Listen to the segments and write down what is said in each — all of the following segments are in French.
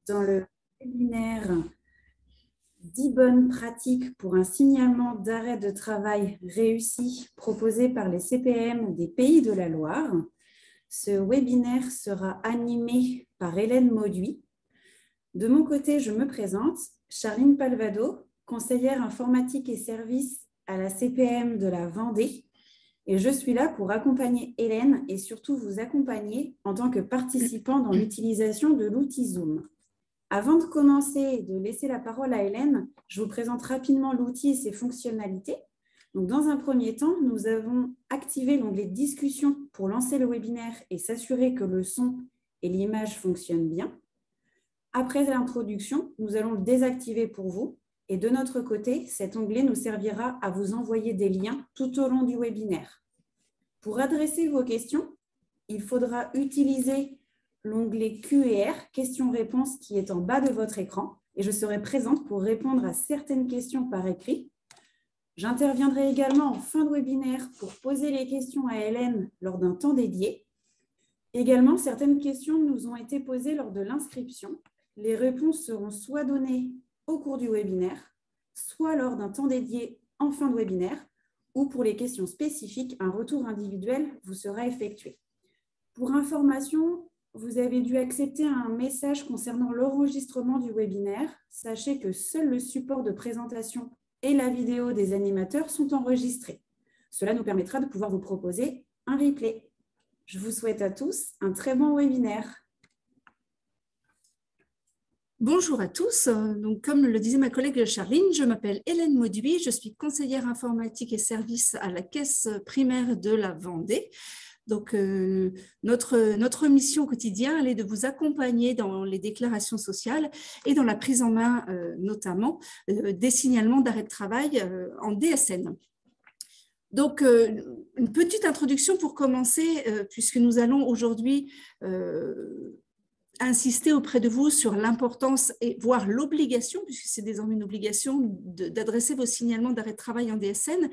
dans le webinaire 10 bonnes pratiques pour un signalement d'arrêt de travail réussi proposé par les CPM des Pays de la Loire. Ce webinaire sera animé par Hélène Mauduit. De mon côté, je me présente, Charline Palvado, conseillère informatique et services à la CPM de la Vendée. Et je suis là pour accompagner Hélène et surtout vous accompagner en tant que participant dans l'utilisation de l'outil Zoom. Avant de commencer et de laisser la parole à Hélène, je vous présente rapidement l'outil et ses fonctionnalités. Donc, dans un premier temps, nous avons activé l'onglet Discussion pour lancer le webinaire et s'assurer que le son et l'image fonctionnent bien. Après l'introduction, nous allons le désactiver pour vous. Et de notre côté, cet onglet nous servira à vous envoyer des liens tout au long du webinaire. Pour adresser vos questions, il faudra utiliser l'onglet Q&R, questions-réponses, qui est en bas de votre écran. Et je serai présente pour répondre à certaines questions par écrit. J'interviendrai également en fin de webinaire pour poser les questions à Hélène lors d'un temps dédié. Également, certaines questions nous ont été posées lors de l'inscription. Les réponses seront soit données au cours du webinaire, soit lors d'un temps dédié en fin de webinaire, ou pour les questions spécifiques, un retour individuel vous sera effectué. Pour information, vous avez dû accepter un message concernant l'enregistrement du webinaire. Sachez que seul le support de présentation et la vidéo des animateurs sont enregistrés. Cela nous permettra de pouvoir vous proposer un replay. Je vous souhaite à tous un très bon webinaire. Bonjour à tous. Donc, comme le disait ma collègue Charline, je m'appelle Hélène Mauduit, je suis conseillère informatique et services à la caisse primaire de la Vendée. Donc, notre mission au quotidien, elle est de vous accompagner dans les déclarations sociales et dans la prise en main, notamment, des signalements d'arrêt de travail en DSN. Donc, une petite introduction pour commencer, puisque nous allons aujourd'hui insister auprès de vous sur l'importance et voire l'obligation, puisque c'est désormais une obligation d'adresser vos signalements d'arrêt de travail en DSN.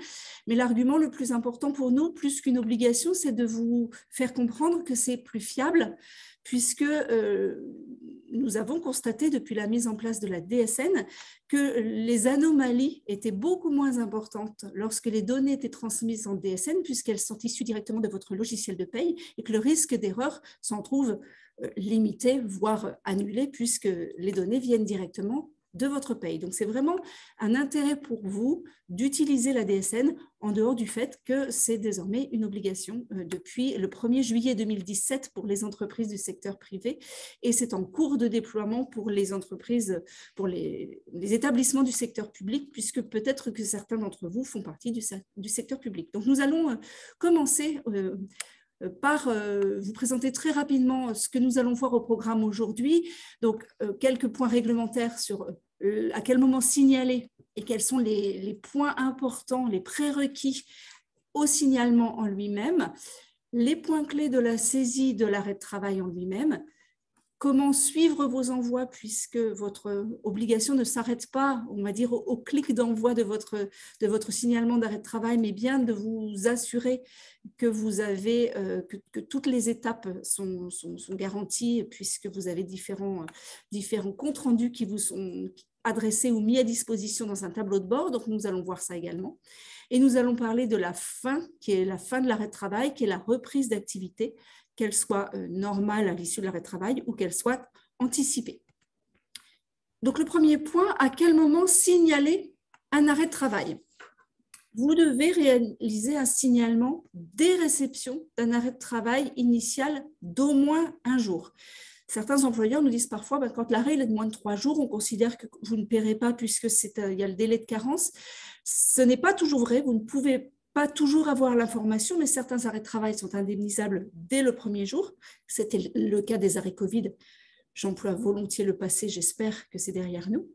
Mais l'argument le plus important pour nous, plus qu'une obligation, c'est de vous faire comprendre que c'est plus fiable, puisque nous avons constaté depuis la mise en place de la DSN que les anomalies étaient beaucoup moins importantes lorsque les données étaient transmises en DSN, puisqu'elles sont issues directement de votre logiciel de paye, et que le risque d'erreur s'en trouve limité, voire annulé, puisque les données viennent directement de votre paye. Donc, c'est vraiment un intérêt pour vous d'utiliser la DSN en dehors du fait que c'est désormais une obligation depuis le 1er juillet 2017 pour les entreprises du secteur privé, et c'est en cours de déploiement pour les entreprises, pour les établissements du secteur public, puisque peut-être que certains d'entre vous font partie du secteur public. Donc, nous allons commencer par vous présenter très rapidement ce que nous allons voir au programme aujourd'hui. Donc, quelques points réglementaires sur à quel moment signaler et quels sont les points importants, les prérequis au signalement en lui-même, les points clés de la saisie de l'arrêt de travail en lui-même, comment suivre vos envois puisque votre obligation ne s'arrête pas, on va dire, au clic d'envoi de votre signalement d'arrêt de travail, mais bien de vous assurer que vous avez, que toutes les étapes sont garanties puisque vous avez différents comptes rendus qui vous sont adressés ou mis à disposition dans un tableau de bord. Donc, nous allons voir ça également. Et nous allons parler de la fin, qui est la fin de l'arrêt de travail, qui est la reprise d'activité, qu'elle soit normale à l'issue de l'arrêt de travail ou qu'elle soit anticipée. Donc, le premier point, à quel moment signaler un arrêt de travail? Vous devez réaliser un signalement dès réception d'un arrêt de travail initial d'au moins un jour. Certains employeurs nous disent parfois, quand l'arrêt est de moins de 3 jours, on considère que vous ne paierez pas puisque il y a le délai de carence. Ce n'est pas toujours vrai, vous ne pouvez pas toujours avoir l'information, mais certains arrêts de travail sont indemnisables dès le premier jour. C'était le cas des arrêts Covid. J'emploie volontiers le passé, j'espère que c'est derrière nous.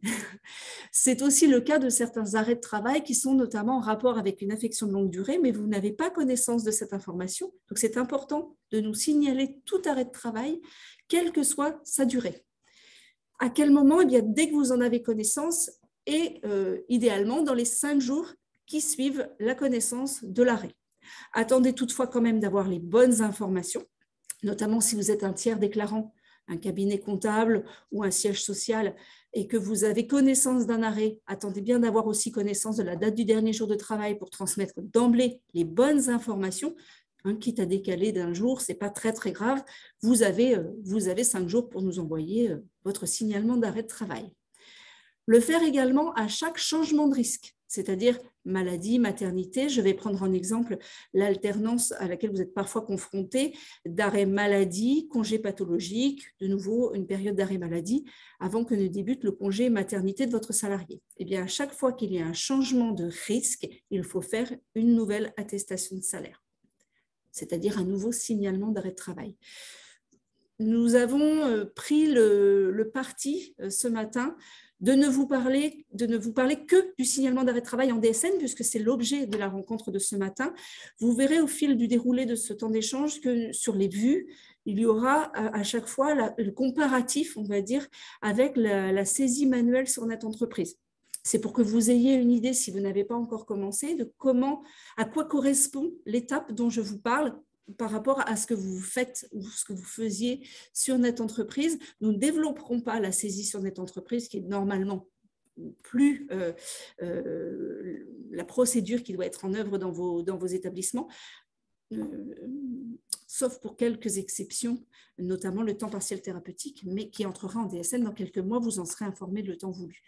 C'est aussi le cas de certains arrêts de travail qui sont notamment en rapport avec une affection de longue durée, mais vous n'avez pas connaissance de cette information. Donc, c'est important de nous signaler tout arrêt de travail, quelle que soit sa durée. À quel moment? Eh bien, dès que vous en avez connaissance et idéalement dans les 5 jours qui suivent la connaissance de l'arrêt. Attendez toutefois quand même d'avoir les bonnes informations, notamment si vous êtes un tiers déclarant. un cabinet comptable ou un siège social et que vous avez connaissance d'un arrêt, attendez bien d'avoir aussi connaissance de la date du dernier jour de travail pour transmettre d'emblée les bonnes informations. Quitte à décaler d'un jour, ce n'est pas très très grave. Vous avez 5 jours pour nous envoyer votre signalement d'arrêt de travail. Le faire également à chaque changement de risque, c'est-à-dire maladie, maternité. Je vais prendre en exemple l'alternance à laquelle vous êtes parfois confrontés, d'arrêt maladie, congé pathologique, de nouveau une période d'arrêt maladie, avant que ne débute le congé maternité de votre salarié. Eh bien, à chaque fois qu'il y a un changement de risque, il faut faire une nouvelle attestation de salaire, c'est-à-dire un nouveau signalement d'arrêt de travail. Nous avons pris le parti ce matin de ne vous parler que du signalement d'arrêt de travail en DSN, puisque c'est l'objet de la rencontre de ce matin. Vous verrez au fil du déroulé de ce temps d'échange que sur les vues, il y aura à chaque fois le comparatif, on va dire, avec la saisie manuelle sur notre entreprise. C'est pour que vous ayez une idée, si vous n'avez pas encore commencé, de à quoi correspond l'étape dont je vous parle par rapport à ce que vous faites ou ce que vous faisiez sur notre entreprise. Nous ne développerons pas la saisie sur notre entreprise, qui est normalement plus la procédure qui doit être en œuvre dans vos établissements, sauf pour quelques exceptions, notamment le temps partiel thérapeutique, mais qui entrera en DSN dans quelques mois, vous en serez informé le temps voulu.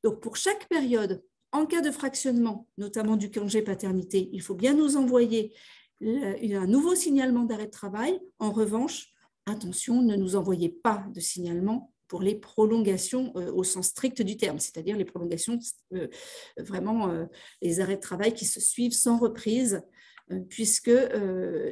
Donc, pour chaque période, en cas de fractionnement, notamment du congé paternité, il faut bien nous envoyer un nouveau signalement d'arrêt de travail. En revanche, attention, ne nous envoyez pas de signalement pour les prolongations au sens strict du terme, c'est-à-dire les prolongations, les arrêts de travail qui se suivent sans reprise, puisque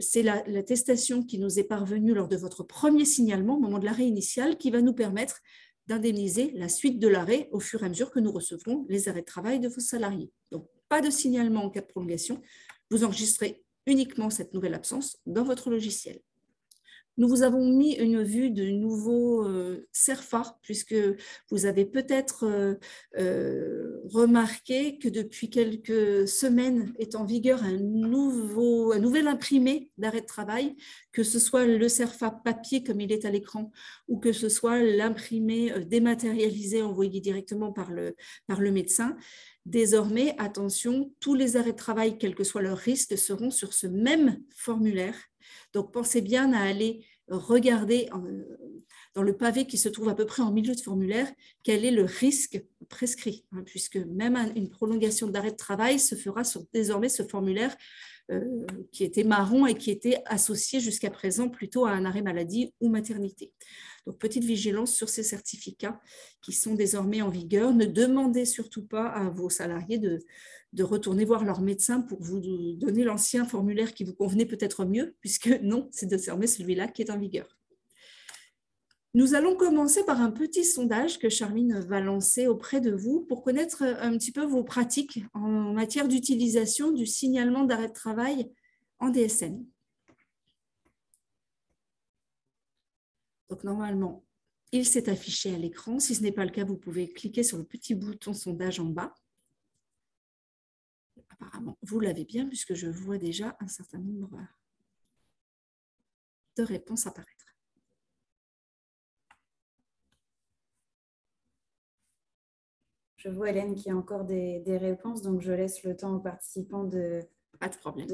c'est l'attestation qui nous est parvenue lors de votre premier signalement, au moment de l'arrêt initial, qui va nous permettre d'indemniser la suite de l'arrêt au fur et à mesure que nous recevrons les arrêts de travail de vos salariés. Donc, pas de signalement en cas de prolongation. Vous enregistrez uniquement cette nouvelle absence dans votre logiciel. Nous vous avons mis une vue de nouveau CERFA, puisque vous avez peut-être remarqué que depuis quelques semaines est en vigueur un nouvel imprimé d'arrêt de travail, que ce soit le CERFA papier comme il est à l'écran, ou que ce soit l'imprimé dématérialisé envoyé directement par le médecin. Désormais, attention, tous les arrêts de travail, quel que soit leur risque, seront sur ce même formulaire. Donc, pensez bien à aller regarder dans le pavé qui se trouve à peu près en milieu de formulaire quel est le risque prescrit, puisque même une prolongation d'arrêt de travail se fera sur désormais ce formulaire qui était marron et qui était associé jusqu'à présent plutôt à un arrêt maladie ou maternité. Donc, petite vigilance sur ces certificats qui sont désormais en vigueur. Ne demandez surtout pas à vos salariés de retourner voir leur médecin pour vous donner l'ancien formulaire qui vous convenait peut-être mieux, puisque non, c'est désormais celui-là qui est en vigueur. Nous allons commencer par un petit sondage que Charline va lancer auprès de vous pour connaître un petit peu vos pratiques en matière d'utilisation du signalement d'arrêt de travail en DSN. Donc, normalement, il s'est affiché à l'écran. Si ce n'est pas le cas, vous pouvez cliquer sur le petit bouton sondage en bas. Apparemment, vous l'avez bien puisque je vois déjà un certain nombre de réponses apparaître. Je vois, Hélène, qu'il y a encore des réponses, donc je laisse le temps aux participants de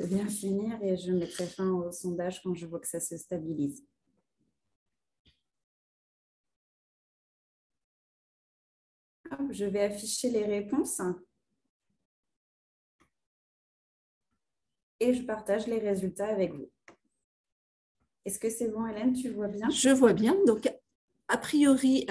bien finir et je mettrai fin au sondage quand je vois que ça se stabilise. Je vais afficher les réponses et je partage les résultats avec vous. Est-ce que c'est bon, Hélène? Tu vois bien? Je vois bien. Donc, a priori,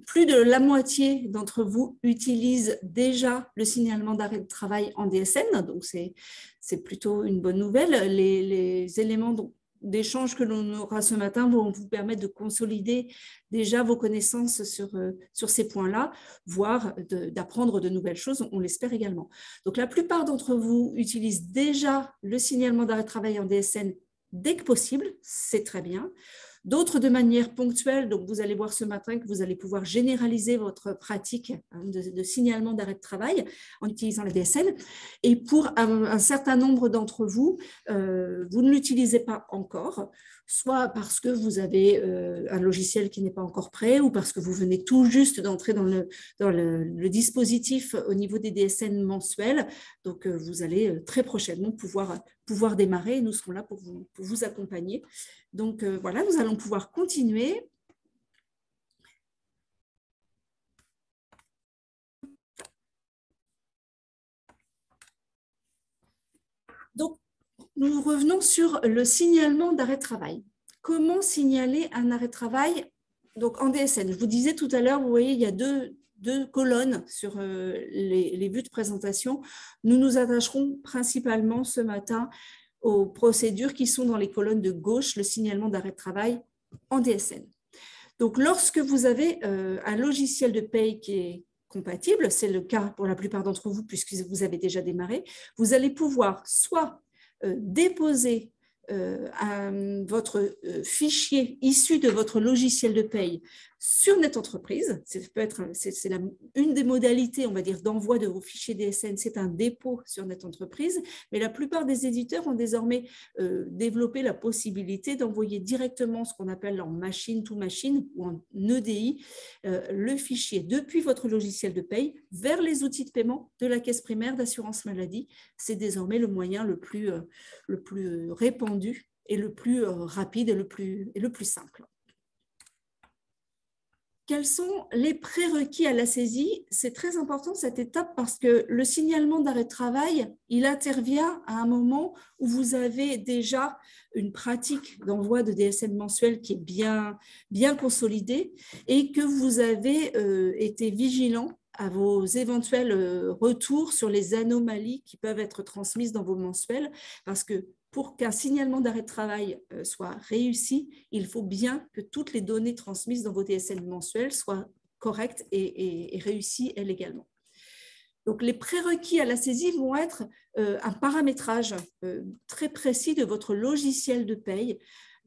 plus de la moitié d'entre vous utilisent déjà le signalement d'arrêt de travail en DSN. Donc, c'est plutôt une bonne nouvelle. Les éléments d'échange que l'on aura ce matin vont vous permettre de consolider déjà vos connaissances sur ces points-là, voire d'apprendre de nouvelles choses, on l'espère également. Donc, la plupart d'entre vous utilisent déjà le signalement d'arrêt de travail en DSN dès que possible, c'est très bien. D'autres de manière ponctuelle, donc vous allez voir ce matin que vous allez pouvoir généraliser votre pratique de signalement d'arrêt de travail en utilisant la DSN. Et pour un certain nombre d'entre vous, vous ne l'utilisez pas encore. soit parce que vous avez un logiciel qui n'est pas encore prêt ou parce que vous venez tout juste d'entrer dans le dispositif au niveau des DSN mensuels. Donc, vous allez très prochainement pouvoir démarrer et nous serons là pour vous accompagner. Donc, voilà, nous allons pouvoir continuer. Donc, nous revenons sur le signalement d'arrêt de travail. Comment signaler un arrêt de travail? Donc, en DSN, je vous disais tout à l'heure, vous voyez, il y a deux colonnes sur les vues de présentation. Nous nous attacherons principalement ce matin aux procédures qui sont dans les colonnes de gauche, le signalement d'arrêt de travail en DSN. Donc, lorsque vous avez un logiciel de paye qui est compatible, c'est le cas pour la plupart d'entre vous puisque vous avez déjà démarré, vous allez pouvoir soit déposer votre fichier issu de votre logiciel de paye sur NetEntreprise. C'est une des modalités, on va dire, d'envoi de vos fichiers DSN, c'est un dépôt sur NetEntreprise, mais la plupart des éditeurs ont désormais développé la possibilité d'envoyer directement ce qu'on appelle en machine to machine ou en EDI, le fichier depuis votre logiciel de paye vers les outils de paiement de la caisse primaire d'assurance maladie. C'est désormais le moyen le plus répandu et le plus rapide et le plus simple. Quels sont les prérequis à la saisie? C'est très important cette étape parce que le signalement d'arrêt de travail, il intervient à un moment où vous avez déjà une pratique d'envoi de DSN mensuel qui est bien consolidée et que vous avez été vigilant à vos éventuels retours sur les anomalies qui peuvent être transmises dans vos mensuels parce que pour qu'un signalement d'arrêt de travail soit réussi, il faut bien que toutes les données transmises dans vos DSN mensuels soient correctes et réussies elles également. Donc, les prérequis à la saisie vont être un paramétrage très précis de votre logiciel de paye,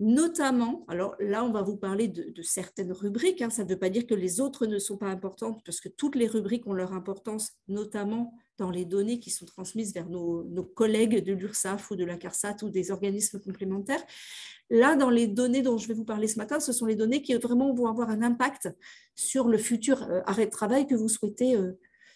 notamment, alors là, on va vous parler de certaines rubriques, hein, ça ne veut pas dire que les autres ne sont pas importantes, parce que toutes les rubriques ont leur importance, notamment dans les données qui sont transmises vers nos collègues de l'URSSAF ou de la CARSAT ou des organismes complémentaires. Là, dans les données dont je vais vous parler ce matin, ce sont les données qui vraiment vont avoir un impact sur le futur arrêt de travail que vous souhaitez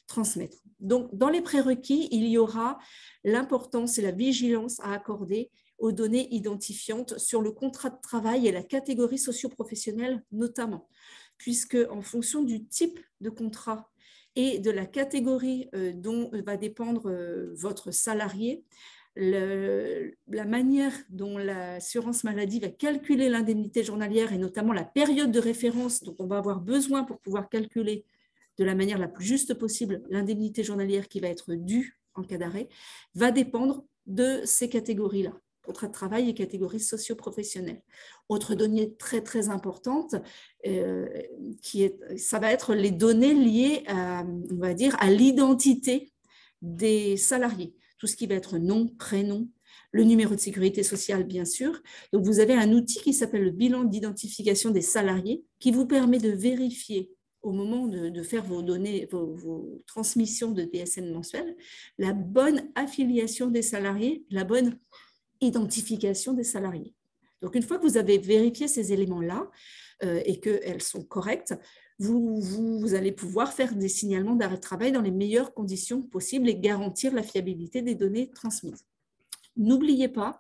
transmettre. Donc, dans les prérequis, il y aura l'importance et la vigilance à accorder aux données identifiantes sur le contrat de travail et la catégorie socio-professionnelle notamment, puisque en fonction du type de contrat et de la catégorie dont va dépendre votre salarié, la manière dont l'assurance maladie va calculer l'indemnité journalière et notamment la période de référence dont on va avoir besoin pour pouvoir calculer de la manière la plus juste possible l'indemnité journalière qui va être due en cas d'arrêt, va dépendre de ces catégories-là, contrat de travail et catégories socio-professionnelles. Autre donnée très, très importante, ça va être les données liées à, on va dire, à l'identité des salariés. Tout ce qui va être nom, prénom, le numéro de sécurité sociale, bien sûr. Donc, vous avez un outil qui s'appelle le bilan d'identification des salariés qui vous permet de vérifier au moment de faire vos données, vos transmissions de DSN mensuelles, la bonne affiliation des salariés, la bonne identification des salariés. Donc, une fois que vous avez vérifié ces éléments-là et qu'elles sont correctes, vous allez pouvoir faire des signalements d'arrêt de travail dans les meilleures conditions possibles et garantir la fiabilité des données transmises. N'oubliez pas,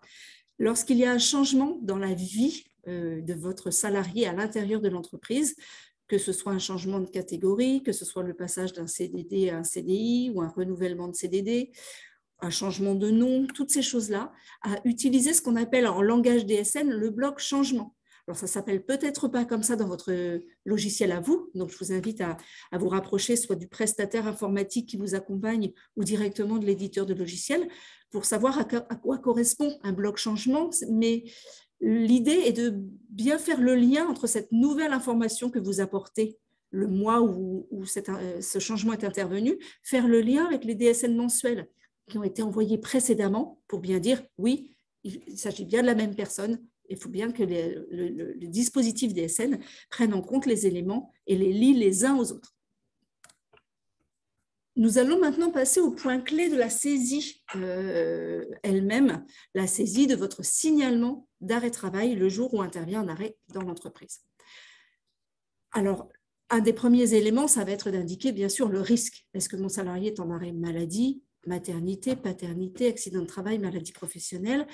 lorsqu'il y a un changement dans la vie de votre salarié à l'intérieur de l'entreprise, que ce soit un changement de catégorie, que ce soit le passage d'un CDD à un CDI ou un renouvellement de CDD, un changement de nom, toutes ces choses-là, à utiliser ce qu'on appelle en langage DSN le bloc changement. Alors, ça ne s'appelle peut-être pas comme ça dans votre logiciel à vous, donc je vous invite à vous rapprocher soit du prestataire informatique qui vous accompagne ou directement de l'éditeur de logiciel pour savoir à quoi correspond un bloc changement, mais l'idée est de bien faire le lien entre cette nouvelle information que vous apportez le mois où ce changement est intervenu, faire le lien avec les DSN mensuels qui ont été envoyés précédemment pour bien dire oui, il s'agit bien de la même personne. Il faut bien que le dispositif DSN prenne en compte les éléments et les lie les uns aux autres. Nous allons maintenant passer au point clé de la saisie elle-même, la saisie de votre signalement d'arrêt de travail le jour où intervient un arrêt dans l'entreprise. Alors, un des premiers éléments, ça va être d'indiquer bien sûr le risque. Est-ce que mon salarié est en arrêt maladie, maternité, paternité, accident de travail, maladie professionnelle?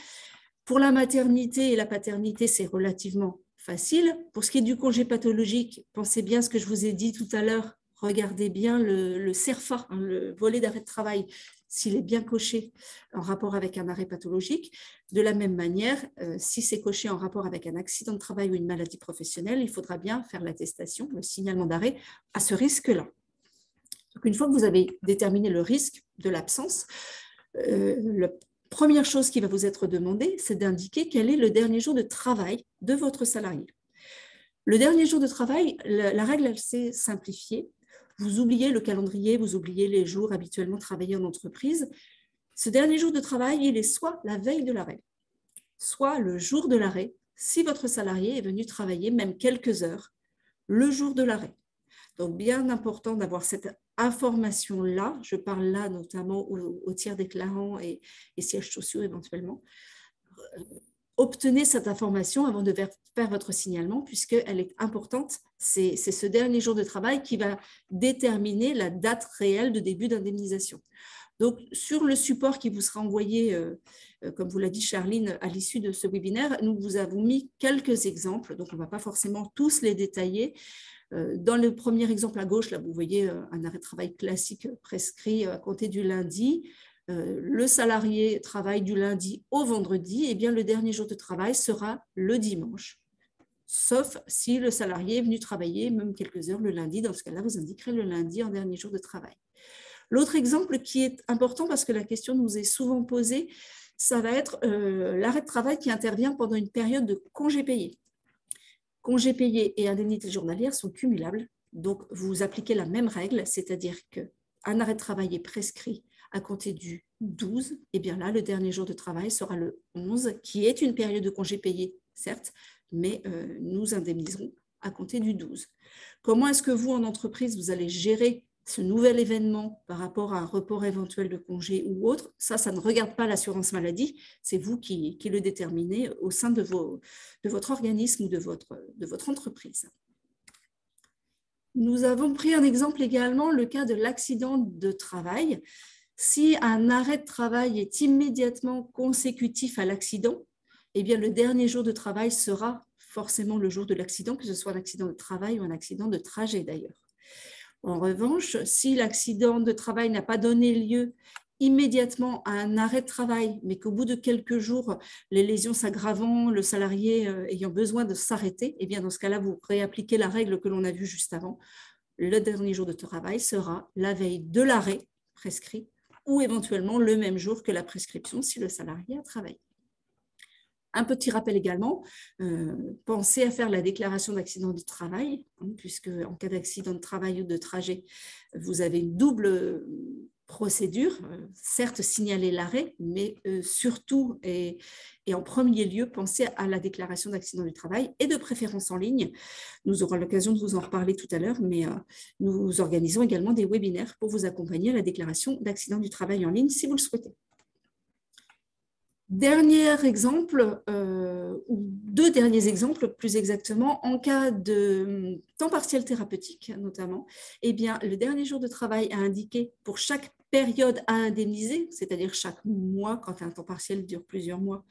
Pour la maternité et la paternité, c'est relativement facile. Pour ce qui est du congé pathologique, pensez bien à ce que je vous ai dit tout à l'heure. Regardez bien le CERFA, le volet d'arrêt de travail, s'il est bien coché en rapport avec un arrêt pathologique. De la même manière, si c'est coché en rapport avec un accident de travail ou une maladie professionnelle, il faudra bien faire l'attestation, le signalement d'arrêt à ce risque-là. Donc, une fois que vous avez déterminé le risque de l'absence, la première chose qui va vous être demandée, c'est d'indiquer quel est le dernier jour de travail de votre salarié. Le dernier jour de travail, la règle, elle s'est simplifiée. Vous oubliez le calendrier, vous oubliez les jours habituellement travaillés en entreprise. Ce dernier jour de travail, il est soit la veille de l'arrêt, soit le jour de l'arrêt, si votre salarié est venu travailler même quelques heures, le jour de l'arrêt. Donc, bien important d'avoir cette information-là. Je parle là notamment aux tiers déclarants et sièges sociaux éventuellement. Obtenez cette information avant de faire votre signalement puisqu'elle est importante. C'est ce dernier jour de travail qui va déterminer la date réelle de début d'indemnisation. Donc, sur le support qui vous sera envoyé, comme vous l'a dit Charline, à l'issue de ce webinaire, nous vous avons mis quelques exemples. Donc, on ne va pas forcément tous les détailler. Dans le premier exemple à gauche, là, vous voyez un arrêt de travail classique prescrit à compter du lundi. Le salarié travaille du lundi au vendredi, et bien le dernier jour de travail sera le dimanche, sauf si le salarié est venu travailler même quelques heures le lundi. Dans ce cas-là, vous indiquerez le lundi en dernier jour de travail. L'autre exemple qui est important parce que la question nous est souvent posée, ça va être l'arrêt de travail qui intervient pendant une période de congé payé. Congés payés et indemnités journalières sont cumulables, donc vous appliquez la même règle, c'est-à-dire qu'un arrêt de travail est prescrit à compter du 12, et bien là, le dernier jour de travail sera le 11, qui est une période de congé payé, certes, mais nous indemniserons à compter du 12. Comment est-ce que vous, en entreprise, vous allez gérer ce nouvel événement par rapport à un report éventuel de congé ou autre? Ça ne regarde pas l'assurance maladie, c'est vous qui le déterminez au sein de votre organisme ou de votre entreprise. Nous avons pris un exemple également, le cas de l'accident de travail. Si un arrêt de travail est immédiatement consécutif à l'accident, eh bien le dernier jour de travail sera forcément le jour de l'accident, que ce soit un accident de travail ou un accident de trajet d'ailleurs. En revanche, si l'accident de travail n'a pas donné lieu immédiatement à un arrêt de travail, mais qu'au bout de quelques jours, les lésions s'aggravant, le salarié ayant besoin de s'arrêter, eh bien dans ce cas-là, vous réappliquez la règle que l'on a vue juste avant. Le dernier jour de travail sera la veille de l'arrêt prescrit ou éventuellement le même jour que la prescription si le salarié a travaillé. Un petit rappel également, pensez à faire la déclaration d'accident de travail, puisque en cas d'accident de travail ou de trajet, vous avez une double procédure, certes signaler l'arrêt, mais surtout et en premier lieu, pensez à la déclaration d'accident du travail et de préférence en ligne. Nous aurons l'occasion de vous en reparler tout à l'heure, mais nous organisons également des webinaires pour vous accompagner à la déclaration d'accident du travail en ligne si vous le souhaitez. Dernier exemple, ou deux derniers exemples plus exactement, en cas de temps partiel thérapeutique notamment, eh bien, le dernier jour de travail à indiquer pour chaque période à indemniser, c'est-à-dire chaque mois, quand un temps partiel dure plusieurs mois,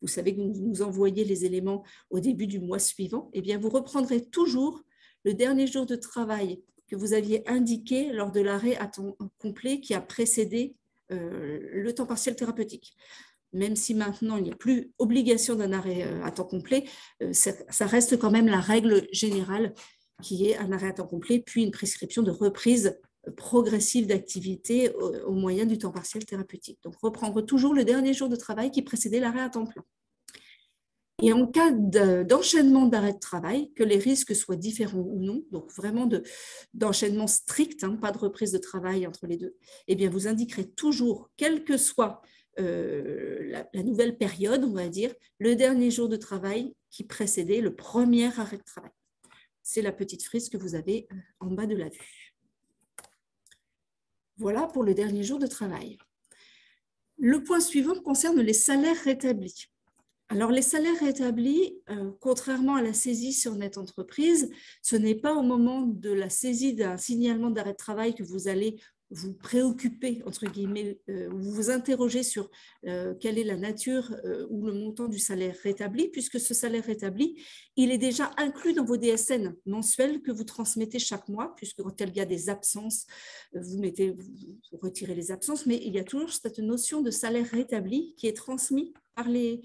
vous savez que vous nous envoyez les éléments au début du mois suivant, eh bien, vous reprendrez toujours le dernier jour de travail que vous aviez indiqué lors de l'arrêt à temps complet qui a précédé le temps partiel thérapeutique. Même si maintenant il n'y a plus obligation d'un arrêt à temps complet, ça reste quand même la règle générale qui est un arrêt à temps complet, puis une prescription de reprise progressive d'activité au moyen du temps partiel thérapeutique. Donc, reprendre toujours le dernier jour de travail qui précédait l'arrêt à temps plein. Et en cas d'enchaînement d'arrêt de travail, que les risques soient différents ou non, donc vraiment d'enchaînement strict, pas de reprise de travail entre les deux, eh bien vous indiquerez toujours, quel que soit la nouvelle période, on va dire, le dernier jour de travail qui précédait le premier arrêt de travail. C'est la petite frise que vous avez en bas de la vue. Voilà pour le dernier jour de travail. Le point suivant concerne les salaires rétablis. Alors, les salaires rétablis, contrairement à la saisie sur Net Entreprise, ce n'est pas au moment de la saisie d'un signalement d'arrêt de travail que vous allez vous préoccuper, entre guillemets, vous vous interrogez sur quelle est la nature ou le montant du salaire rétabli, puisque ce salaire rétabli, il est déjà inclus dans vos DSN mensuels que vous transmettez chaque mois, puisque quand il y a des absences, vous retirez les absences, mais il y a toujours cette notion de salaire rétabli qui est transmis par les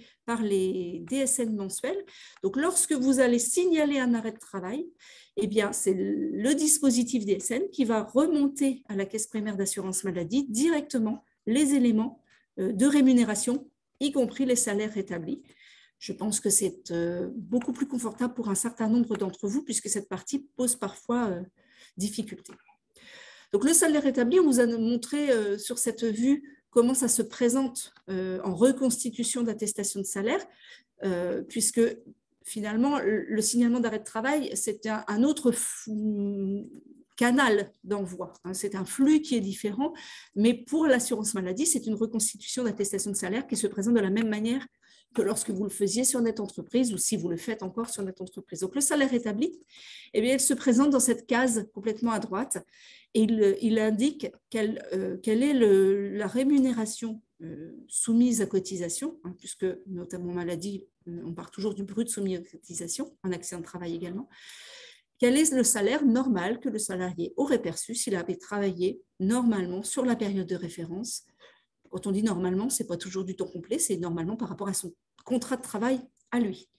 DSN mensuels. Donc, lorsque vous allez signaler un arrêt de travail, eh bien, c'est le dispositif DSN qui va remonter à la caisse primaire d'assurance maladie directement les éléments de rémunération, y compris les salaires rétablis. Je pense que c'est beaucoup plus confortable pour un certain nombre d'entre vous, puisque cette partie pose parfois difficulté. Donc, le salaire rétabli, on vous a montré sur cette vue comment ça se présente en reconstitution d'attestation de salaire, puisque finalement, le signalement d'arrêt de travail, c'est un autre canal d'envoi. C'est un flux qui est différent, mais pour l'assurance maladie, c'est une reconstitution d'attestation de salaire qui se présente de la même manière que lorsque vous le faisiez sur Net Entreprise ou si vous le faites encore sur Net Entreprise. Donc, le salaire établi, eh bien, il se présente dans cette case complètement à droite et il indique quelle est la rémunération soumise à cotisation, puisque notamment maladie, on part toujours du brut soumis à cotisation, en accident de travail également. Quel est le salaire normal que le salarié aurait perçu s'il avait travaillé normalement sur la période de référence? Quand on dit normalement, ce n'est pas toujours du temps complet, c'est normalement par rapport à son contrat de travail à lui.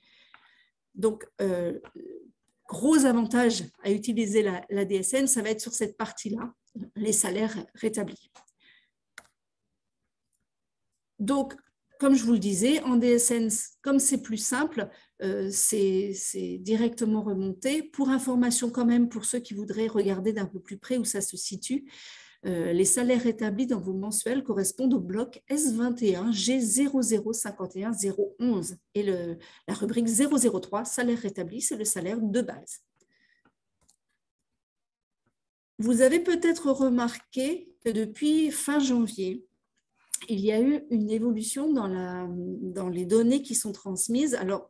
Donc, gros avantage à utiliser la DSN, ça va être sur cette partie-là, les salaires rétablis. Donc, comme je vous le disais, en DSN, comme c'est plus simple, c'est directement remonté. Pour information quand même, pour ceux qui voudraient regarder d'un peu plus près où ça se situe, les salaires établis dans vos mensuels correspondent au bloc S21 G0051011 et la rubrique 003, salaire rétabli, c'est le salaire de base. Vous avez peut-être remarqué que depuis fin janvier, il y a eu une évolution dans les données qui sont transmises. Alors,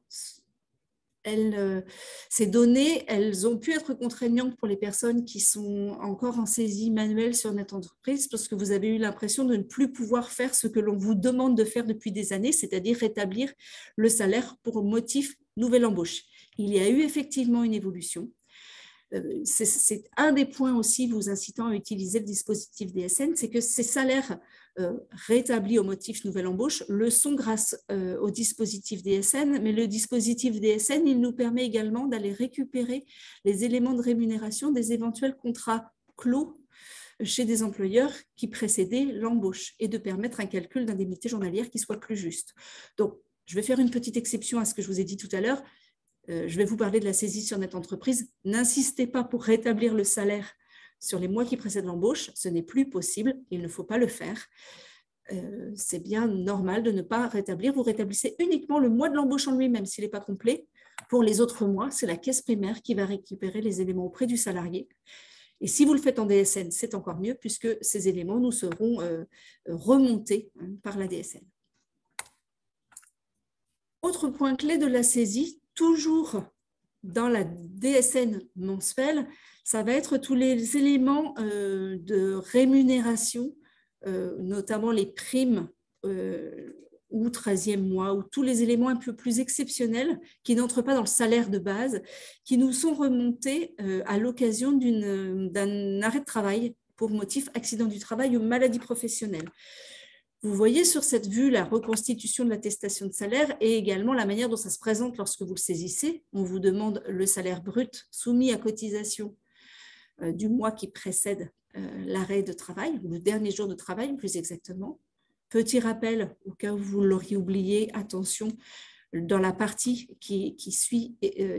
ces données, elles ont pu être contraignantes pour les personnes qui sont encore en saisie manuelle sur Net Entreprise parce que vous avez eu l'impression de ne plus pouvoir faire ce que l'on vous demande de faire depuis des années, c'est-à-dire rétablir le salaire pour motif nouvelle embauche. Il y a eu effectivement une évolution. C'est un des points aussi vous incitant à utiliser le dispositif DSN, c'est que ces salaires rétablis au motif nouvelle embauche le sont grâce au dispositif DSN, mais le dispositif DSN, il nous permet également d'aller récupérer les éléments de rémunération des éventuels contrats clos chez des employeurs qui précédaient l'embauche et de permettre un calcul d'indemnité journalière qui soit plus juste. Donc, je vais faire une petite exception à ce que je vous ai dit tout à l'heure. Je vais vous parler de la saisie sur Net Entreprise. N'insistez pas pour rétablir le salaire sur les mois qui précèdent l'embauche. Ce n'est plus possible. Il ne faut pas le faire. C'est bien normal de ne pas rétablir. Vous rétablissez uniquement le mois de l'embauche en lui-même s'il n'est pas complet. Pour les autres mois, c'est la caisse primaire qui va récupérer les éléments auprès du salarié. Et si vous le faites en DSN, c'est encore mieux puisque ces éléments nous seront remontés par la DSN. Autre point clé de la saisie, toujours dans la DSN mensuelle, ça va être tous les éléments de rémunération, notamment les primes ou 13e mois, ou tous les éléments un peu plus exceptionnels qui n'entrent pas dans le salaire de base, qui nous sont remontés à l'occasion d'un arrêt de travail pour motif accident du travail ou maladie professionnelle. Vous voyez sur cette vue la reconstitution de l'attestation de salaire et également la manière dont ça se présente lorsque vous le saisissez. On vous demande le salaire brut soumis à cotisation du mois qui précède l'arrêt de travail, le dernier jour de travail plus exactement. Petit rappel, au cas où vous l'auriez oublié, attention, dans la partie qui suit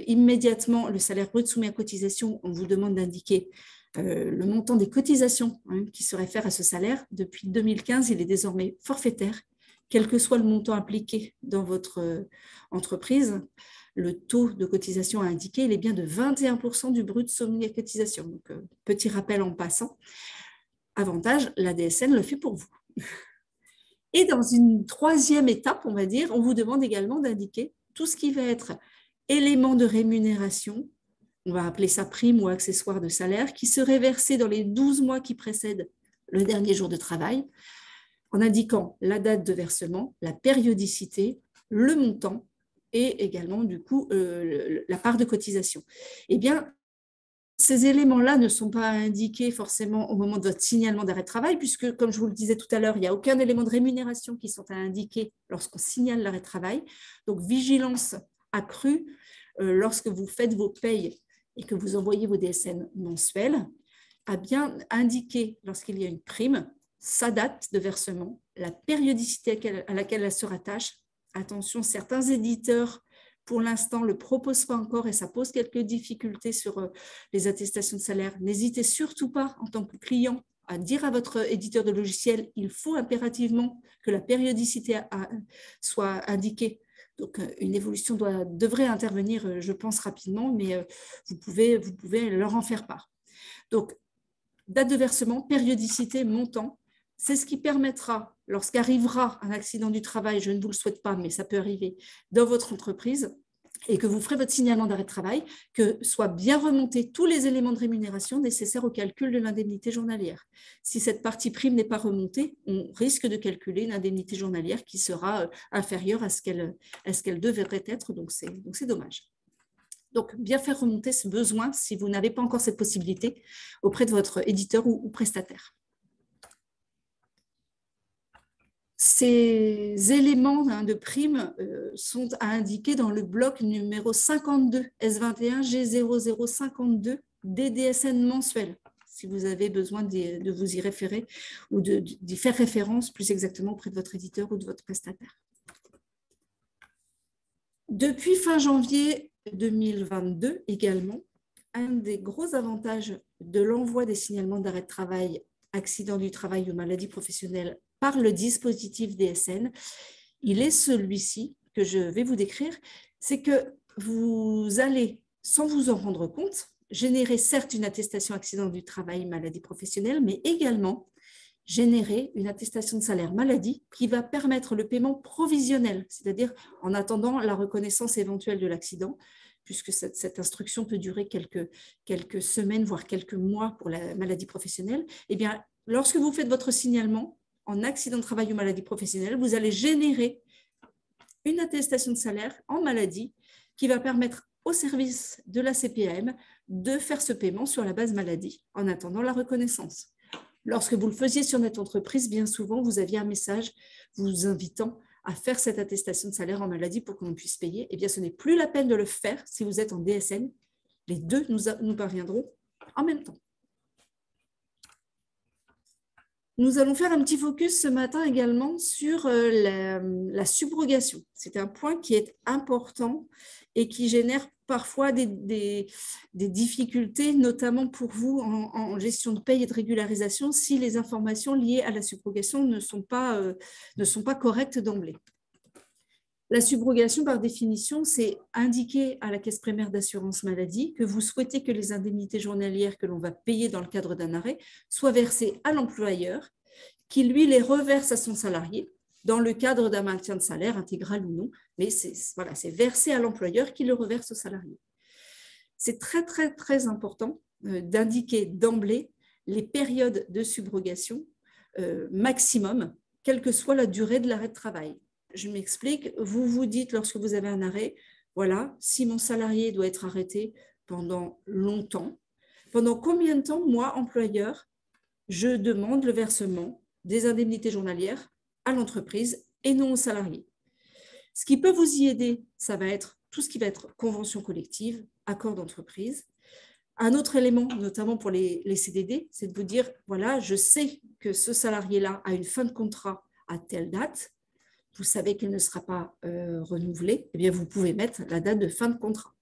immédiatement le salaire brut soumis à cotisation, on vous demande d'indiquer le montant des cotisations qui se réfère à ce salaire. Depuis 2015, il est désormais forfaitaire, quel que soit le montant appliqué dans votre entreprise. Le taux de cotisation à indiquer, il est bien de 21% du brut soumis à cotisation. Donc, petit rappel en passant. Avantage, la DSN le fait pour vous. Et dans une troisième étape, on va dire, on vous demande également d'indiquer tout ce qui va être élément de rémunération, on va appeler ça prime ou accessoire de salaire, qui serait versé dans les 12 mois qui précèdent le dernier jour de travail, en indiquant la date de versement, la périodicité, le montant et également, du coup, la part de cotisation. Eh bien, ces éléments-là ne sont pas indiqués forcément au moment de votre signalement d'arrêt de travail, puisque, comme je vous le disais tout à l'heure, il n'y a aucun élément de rémunération qui sont à indiquer lorsqu'on signale l'arrêt de travail. Donc, vigilance accrue lorsque vous faites vos payes et que vous envoyez vos DSN mensuels, à bien indiquer, lorsqu'il y a une prime, sa date de versement, la périodicité à laquelle elle se rattache. Attention, certains éditeurs, pour l'instant, ne le proposent pas encore et ça pose quelques difficultés sur les attestations de salaire. N'hésitez surtout pas, en tant que client, à dire à votre éditeur de logiciel, il faut impérativement que la périodicité soit indiquée. Donc, une évolution devrait intervenir, je pense, rapidement, mais vous pouvez leur en faire part. Donc, date de versement, périodicité, montant, c'est ce qui permettra, lorsqu'arrivera un accident du travail, je ne vous le souhaite pas, mais ça peut arriver dans votre entreprise, et que vous ferez votre signalement d'arrêt de travail, que soient bien remontés tous les éléments de rémunération nécessaires au calcul de l'indemnité journalière. Si cette partie prime n'est pas remontée, on risque de calculer une indemnité journalière qui sera inférieure à ce qu'elle devrait être, donc c'est dommage. Donc, bien faire remonter ce besoin, si vous n'avez pas encore cette possibilité, auprès de votre éditeur ou prestataire. Ces éléments de prime sont à indiquer dans le bloc numéro 52 S21 G0052 DDSN mensuel, si vous avez besoin de vous y référer ou d'y faire référence plus exactement auprès de votre éditeur ou de votre prestataire. Depuis fin janvier 2022 également, un des gros avantages de l'envoi des signalements d'arrêt de travail, accident du travail ou maladie professionnelle par le dispositif DSN, il est celui-ci que je vais vous décrire, c'est que vous allez, sans vous en rendre compte, générer certes une attestation accident du travail, maladie professionnelle, mais également générer une attestation de salaire maladie qui va permettre le paiement provisionnel, c'est-à-dire en attendant la reconnaissance éventuelle de l'accident, puisque cette instruction peut durer quelques semaines, voire quelques mois pour la maladie professionnelle. Eh bien, lorsque vous faites votre signalement en accident de travail ou maladie professionnelle, vous allez générer une attestation de salaire en maladie qui va permettre au service de la CPAM de faire ce paiement sur la base maladie en attendant la reconnaissance. Lorsque vous le faisiez sur notre entreprise, bien souvent, vous aviez un message vous invitant à faire cette attestation de salaire en maladie pour qu'on puisse payer. Eh bien, ce n'est plus la peine de le faire si vous êtes en DSN. Les deux nous parviendront en même temps. Nous allons faire un petit focus ce matin également sur la subrogation. C'est un point qui est important et qui génère parfois des difficultés, notamment pour vous en gestion de paye et de régularisation, si les informations liées à la subrogation ne sont pas correctes d'emblée. La subrogation, par définition, c'est indiquer à la caisse primaire d'assurance maladie que vous souhaitez que les indemnités journalières que l'on va payer dans le cadre d'un arrêt soient versées à l'employeur, qui lui les reverse à son salarié dans le cadre d'un maintien de salaire intégral ou non, mais c'est versé à l'employeur qui le reverse au salarié. C'est très, très, très important d'indiquer d'emblée les périodes de subrogation maximum, quelle que soit la durée de l'arrêt de travail. Je m'explique, vous vous dites lorsque vous avez un arrêt, voilà, si mon salarié doit être arrêté pendant longtemps, pendant combien de temps, moi, employeur, je demande le versement des indemnités journalières à l'entreprise et non aux salariés. Ce qui peut vous y aider, ça va être tout ce qui va être convention collective, accord d'entreprise. Un autre élément, notamment pour les CDD, c'est de vous dire, voilà, je sais que ce salarié-là a une fin de contrat à telle date, vous savez qu'il ne sera pas renouvelé, eh bien vous pouvez mettre la date de fin de contrat.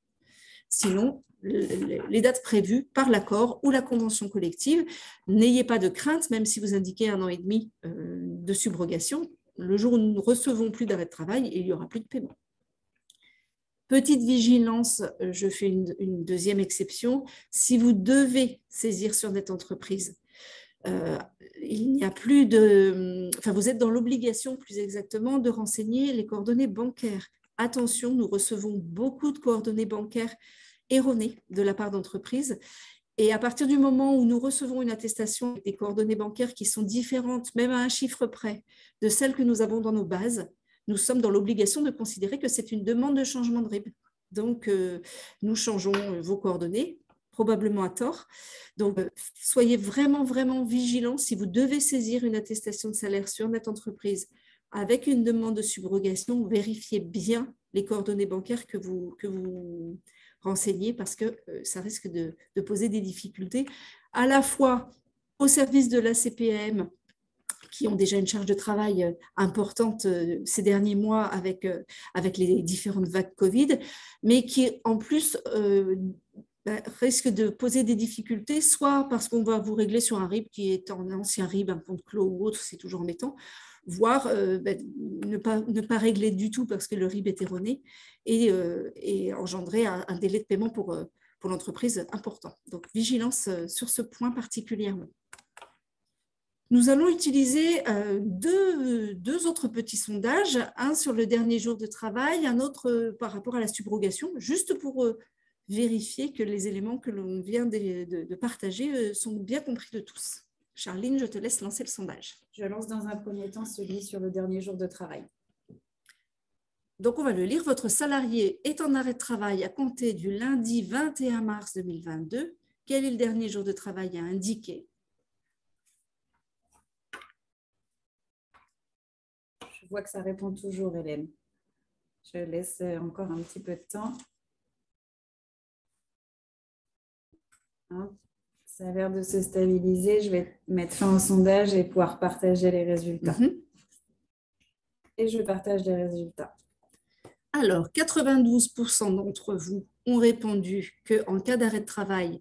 Sinon, les dates prévues par l'accord ou la convention collective, n'ayez pas de crainte, même si vous indiquez 1 an et demi de subrogation, le jour où nous ne recevons plus d'arrêt de travail, il n'y aura plus de paiement. Petite vigilance, je fais une deuxième exception, si vous devez saisir sur cette entreprise euh, il n'y a plus de… Enfin, vous êtes dans l'obligation, plus exactement, de renseigner les coordonnées bancaires. Attention, nous recevons beaucoup de coordonnées bancaires erronées de la part d'entreprises. Et à partir du moment où nous recevons une attestation avec des coordonnées bancaires qui sont différentes, même à un chiffre près, de celles que nous avons dans nos bases, nous sommes dans l'obligation de considérer que c'est une demande de changement de RIB. Donc, nous changeons vos coordonnées, probablement à tort. Donc, soyez vraiment, vraiment vigilants si vous devez saisir une attestation de salaire sur notre entreprise avec une demande de subrogation, vérifiez bien les coordonnées bancaires que vous renseignez parce que ça risque de poser des difficultés à la fois au service de la CPM qui ont déjà une charge de travail importante ces derniers mois avec les différentes vagues Covid, mais qui en plus risque de poser des difficultés, soit parce qu'on va vous régler sur un RIB qui est un ancien RIB, un compte clos ou autre, c'est toujours embêtant, voire ne pas régler du tout parce que le RIB est erroné et engendrer un délai de paiement pour l'entreprise important. Donc, vigilance sur ce point particulièrement. Nous allons utiliser deux autres petits sondages, un sur le dernier jour de travail, un autre par rapport à la subrogation, juste pour vérifier que les éléments que l'on vient de partager sont bien compris de tous. Charline, je te laisse lancer le sondage. Je lance dans un premier temps celui sur le dernier jour de travail. Donc, on va le lire. Votre salarié est en arrêt de travail à compter du lundi 21 mars 2022. Quel est le dernier jour de travail à indiquer? Je vois que ça répond toujours, Hélène. Je laisse encore un petit peu de temps. Ça a l'air de se stabiliser. Je vais mettre fin au sondage et pouvoir partager les résultats. Et je partage les résultats. Alors, 92% d'entre vous ont répondu qu'en cas d'arrêt de travail,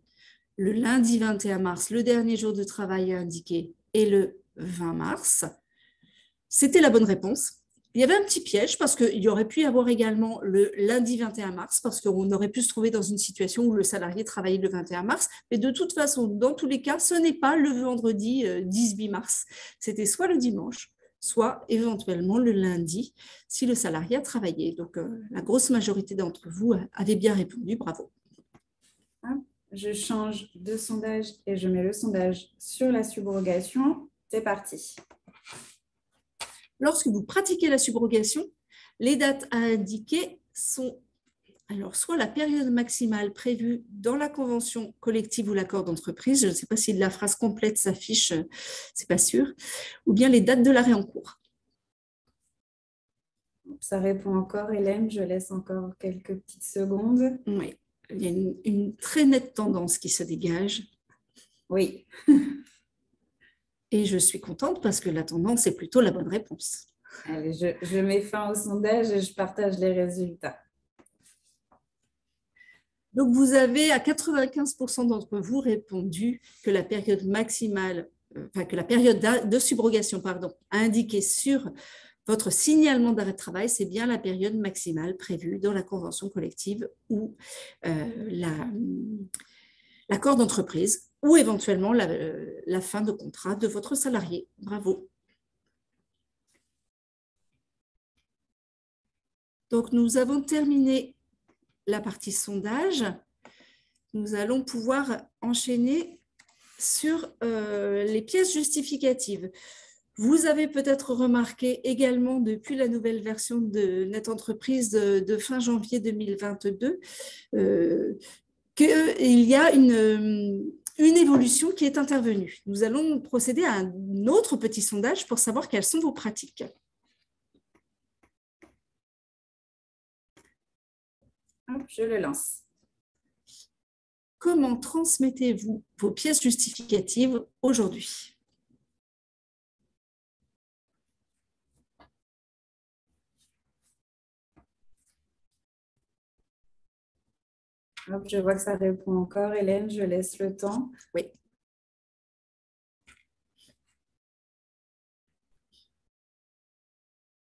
le lundi 21 mars, le dernier jour de travail indiqué, est le 20 mars. C'était la bonne réponse. Il y avait un petit piège parce qu'il y aurait pu y avoir également le lundi 21 mars parce qu'on aurait pu se trouver dans une situation où le salarié travaillait le 21 mars. Mais de toute façon, dans tous les cas, ce n'est pas le vendredi 18 mars. C'était soit le dimanche, soit éventuellement le lundi si le salarié a travaillé. Donc, la grosse majorité d'entre vous avait bien répondu. Bravo. Je change de sondage et je mets le sondage sur la subrogation. C'est parti. Lorsque vous pratiquez la subrogation, les dates à indiquer sont alors soit la période maximale prévue dans la convention collective ou l'accord d'entreprise, je ne sais pas si la phrase complète s'affiche, c'est pas sûr, ou bien les dates de l'arrêt en cours. Ça répond encore, Hélène. Je laisse encore quelques petites secondes. Oui, il y a une très nette tendance qui se dégage. Oui. Et je suis contente parce que la tendance est plutôt la bonne réponse. Allez, je mets fin au sondage et je partage les résultats. Donc, vous avez à 95% d'entre vous répondu que la période maximale, que la période de subrogation, indiquée sur votre signalement d'arrêt de travail, c'est bien la période maximale prévue dans la convention collective ou l'accord d'entreprise ou éventuellement la fin de contrat de votre salarié. Bravo. Donc, nous avons terminé la partie sondage. Nous allons pouvoir enchaîner sur les pièces justificatives. Vous avez peut-être remarqué également depuis la nouvelle version de Net Entreprise de fin janvier 2022 qu'il y a une évolution qui est intervenue. Nous allons procéder à un autre petit sondage pour savoir quelles sont vos pratiques. Je le lance. Comment transmettez-vous vos pièces justificatives aujourd'hui? Je vois que ça répond encore, Hélène. Je laisse le temps. Oui.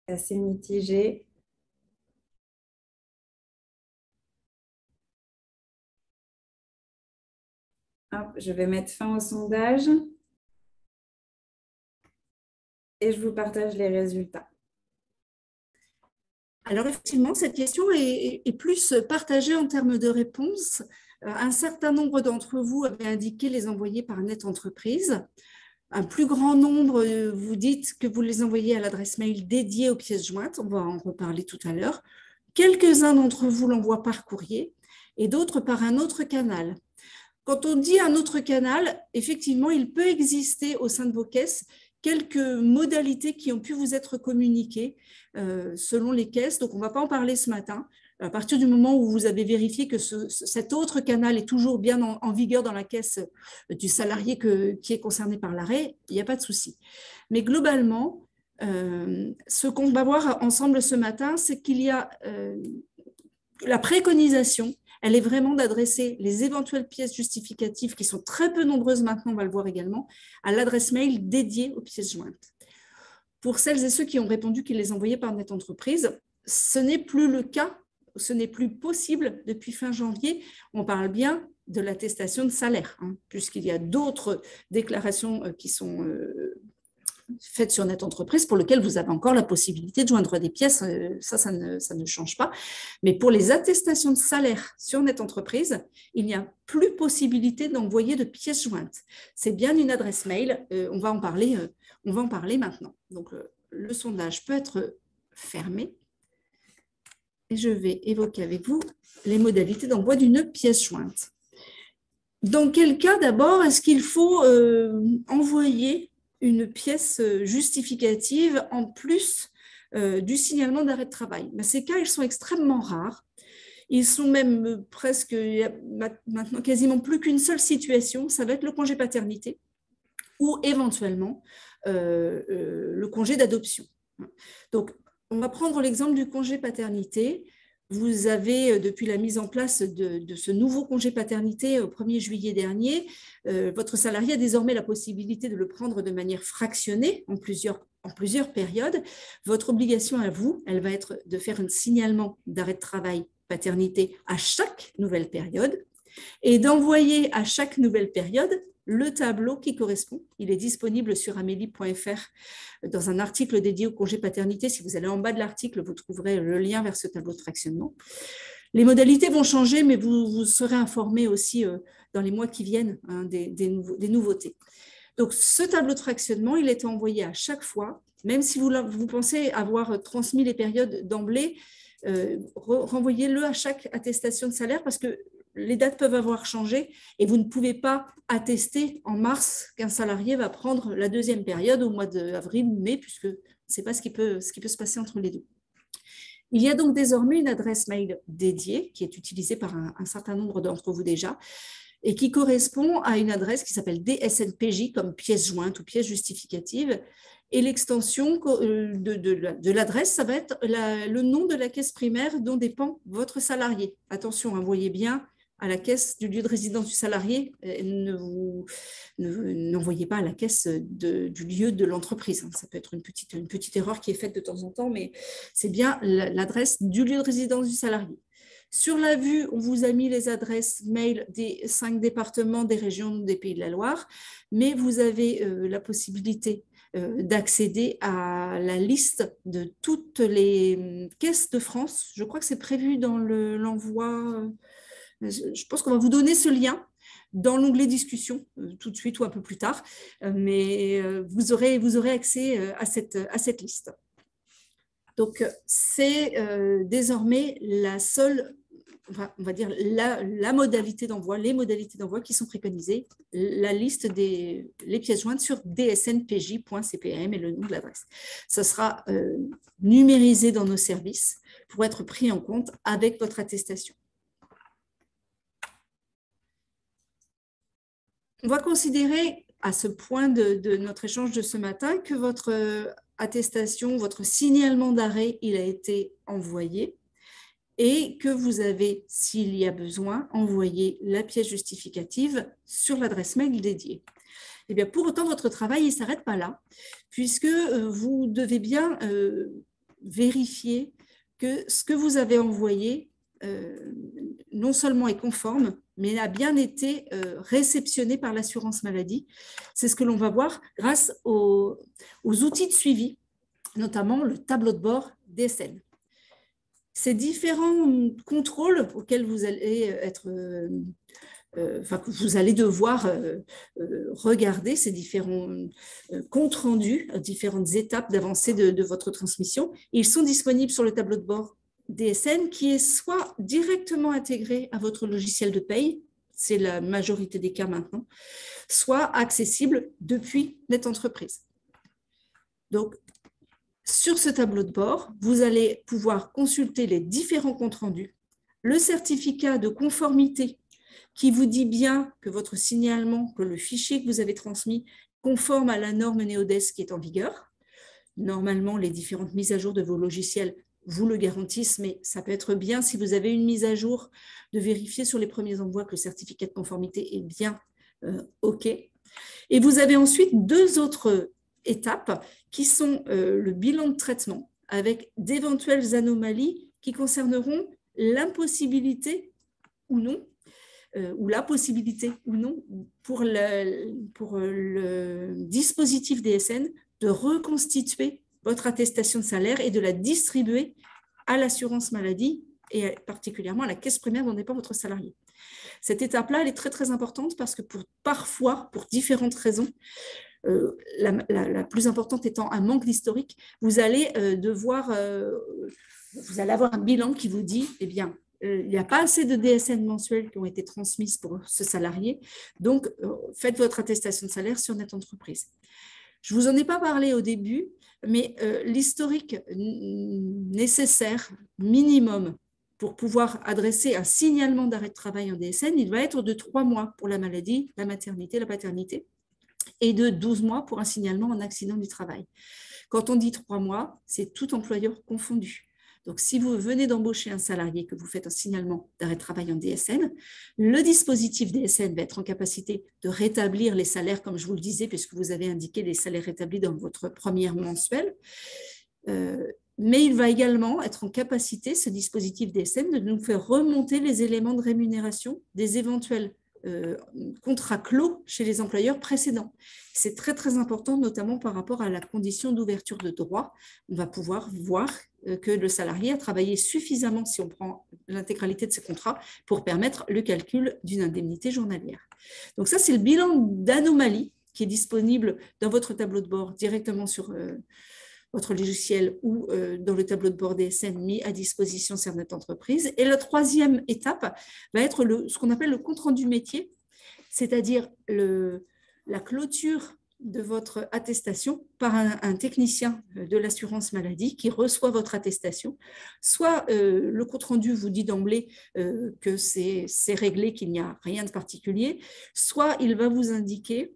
Assez mitigé. Je vais mettre fin au sondage. et je vous partage les résultats. Alors effectivement, cette question est plus partagée en termes de réponses. Un certain nombre d'entre vous avaient indiqué les envoyer par Net Entreprise. Un plus grand nombre, vous dites que vous les envoyez à l'adresse mail dédiée aux pièces jointes. On va en reparler tout à l'heure. Quelques-uns d'entre vous l'envoient par courrier et d'autres par un autre canal. Quand on dit un autre canal, effectivement, il peut exister au sein de vos caisses quelques modalités qui ont pu vous être communiquées selon les caisses. Donc, on ne va pas en parler ce matin. À partir du moment où vous avez vérifié que cet autre canal est toujours bien en vigueur dans la caisse du salarié qui est concerné par l'arrêt, il n'y a pas de souci. Mais globalement, ce qu'on va voir ensemble ce matin, c'est qu'il y a la préconisation. Elle est vraiment d'adresser les éventuelles pièces justificatives, qui sont très peu nombreuses maintenant, on va le voir également, à l'adresse mail dédiée aux pièces jointes. Pour celles et ceux qui ont répondu qu'ils les envoyaient par Net Entreprise, ce n'est plus le cas, ce n'est plus possible depuis fin janvier. On parle bien de l'attestation de salaire, puisqu'il y a d'autres déclarations qui sont faites sur Net Entreprise pour lesquelles vous avez encore la possibilité de joindre des pièces. Ça ne change pas. Mais pour les attestations de salaire sur Net Entreprise, il n'y a plus possibilité d'envoyer de pièces jointes. C'est bien une adresse mail. On va en parler maintenant. Donc, le sondage peut être fermé. Et je vais évoquer avec vous les modalités d'envoi d'une pièce jointe. Dans quel cas, d'abord, est-ce qu'il faut envoyer une pièce justificative en plus du signalement d'arrêt de travail? Ces cas, ils sont extrêmement rares. Ils sont même presque, maintenant quasiment plus qu'une seule situation, ça va être le congé paternité ou éventuellement le congé d'adoption. Donc, on va prendre l'exemple du congé paternité. Vous avez, depuis la mise en place de ce nouveau congé paternité au 1er juillet dernier, votre salarié a désormais la possibilité de le prendre de manière fractionnée en plusieurs périodes. Votre obligation à vous, elle va être de faire un signalement d'arrêt de travail paternité à chaque nouvelle période et d'envoyer à chaque nouvelle période le tableau qui correspond. Il est disponible sur amélie.fr dans un article dédié au congé paternité. Si vous allez en bas de l'article, vous trouverez le lien vers ce tableau de fractionnement. Les modalités vont changer, mais vous serez informé aussi dans les mois qui viennent des nouveautés. Donc, ce tableau de fractionnement, il est envoyé à chaque fois, même si vous pensez avoir transmis les périodes d'emblée, renvoyez-le à chaque attestation de salaire parce que les dates peuvent avoir changé et vous ne pouvez pas attester en mars qu'un salarié va prendre la deuxième période au mois d'avril ou mai, puisque on ne sait pas ce qui peut se passer entre les deux. Il y a donc désormais une adresse mail dédiée qui est utilisée par un certain nombre d'entre vous déjà et qui correspond à une adresse qui s'appelle DSNPJ comme pièce jointe ou pièce justificative. Et l'extension de l'adresse, ça va être le nom de la caisse primaire dont dépend votre salarié. Attention, voyez bien à la caisse du lieu de résidence du salarié, n'envoyez pas à la caisse du lieu de l'entreprise. Ça peut être une petite erreur qui est faite de temps en temps, mais c'est bien l'adresse du lieu de résidence du salarié. Sur la vue, on vous a mis les adresses mail des 5 départements, des régions, des Pays de la Loire, mais vous avez la possibilité d'accéder à la liste de toutes les caisses de France. Je crois que c'est prévu dans l'envoi. Je pense qu'on va vous donner ce lien dans l'onglet discussion tout de suite ou un peu plus tard, mais vous aurez accès à cette liste. Donc, c'est désormais la seule, on va dire la modalité d'envoi, les modalités d'envoi qui sont préconisées, la liste des pièces jointes sur dsnpj.cpm et le nom de l'adresse. Ça sera numérisé dans nos services pour être pris en compte avec votre attestation. On va considérer à ce point de notre échange de ce matin que votre attestation, votre signalement d'arrêt, il a été envoyé et que vous avez, s'il y a besoin, envoyé la pièce justificative sur l'adresse mail dédiée. Eh bien, pour autant, votre travail ne s'arrête pas là, puisque vous devez bien vérifier que ce que vous avez envoyé non seulement est conforme, mais a bien été réceptionné par l'assurance maladie. C'est ce que l'on va voir grâce aux outils de suivi, notamment le tableau de bord DSN. Ces différents contrôles auxquels vous allez que vous allez devoir regarder ces différents comptes rendus, différentes étapes d'avancée de votre transmission. Ils sont disponibles sur le tableau de bord DSN qui est soit directement intégré à votre logiciel de paye, c'est la majorité des cas maintenant, soit accessible depuis NetEntreprise. Donc, sur ce tableau de bord, vous allez pouvoir consulter les différents comptes rendus, le certificat de conformité qui vous dit bien que votre signalement, que le fichier que vous avez transmis conforme à la norme NeoDES qui est en vigueur. Normalement, les différentes mises à jour de vos logiciels vous le garantissent, mais ça peut être bien si vous avez une mise à jour de vérifier sur les premiers envois que le certificat de conformité est bien OK. Et vous avez ensuite deux autres étapes qui sont le bilan de traitement avec d'éventuelles anomalies qui concerneront l'impossibilité ou non ou la possibilité ou non pour le dispositif DSN de reconstituer votre attestation de salaire et de la distribuer à l'assurance maladie et particulièrement à la caisse primaire dont dépend votre salarié. Cette étape-là, elle est très, très importante parce que parfois, pour différentes raisons, la plus importante étant un manque d'historique, vous allez vous allez avoir un bilan qui vous dit, eh bien, il n'y a pas assez de DSN mensuels qui ont été transmises pour ce salarié, donc faites votre attestation de salaire sur NetEntreprise. Je ne vous en ai pas parlé au début, mais l'historique nécessaire, minimum, pour pouvoir adresser un signalement d'arrêt de travail en DSN, il va être de 3 mois pour la maladie, la maternité, la paternité, et de 12 mois pour un signalement en accident du travail. Quand on dit 3 mois, c'est tout employeur confondu. Donc, si vous venez d'embaucher un salarié, que vous faites un signalement d'arrêt de travail en DSN, le dispositif DSN va être en capacité de rétablir les salaires, comme je vous le disais, puisque vous avez indiqué les salaires rétablis dans votre première mensuelle. Mais il va également être en capacité, ce dispositif DSN, de nous faire remonter les éléments de rémunération des éventuels contrats clos chez les employeurs précédents. C'est très, très important, notamment par rapport à la condition d'ouverture de droit. On va pouvoir voir que le salarié a travaillé suffisamment, si on prend l'intégralité de ses contrats, pour permettre le calcul d'une indemnité journalière. Donc ça, c'est le bilan d'anomalie qui est disponible dans votre tableau de bord directement sur votre logiciel ou dans le tableau de bord DSN mis à disposition sur NetEntreprise. Et la troisième étape va être ce qu'on appelle le compte-rendu métier, c'est-à-dire la clôture de votre attestation par un technicien de l'assurance maladie qui reçoit votre attestation. Soit le compte-rendu vous dit d'emblée que c'est réglé, qu'il n'y a rien de particulier, soit il va vous indiquer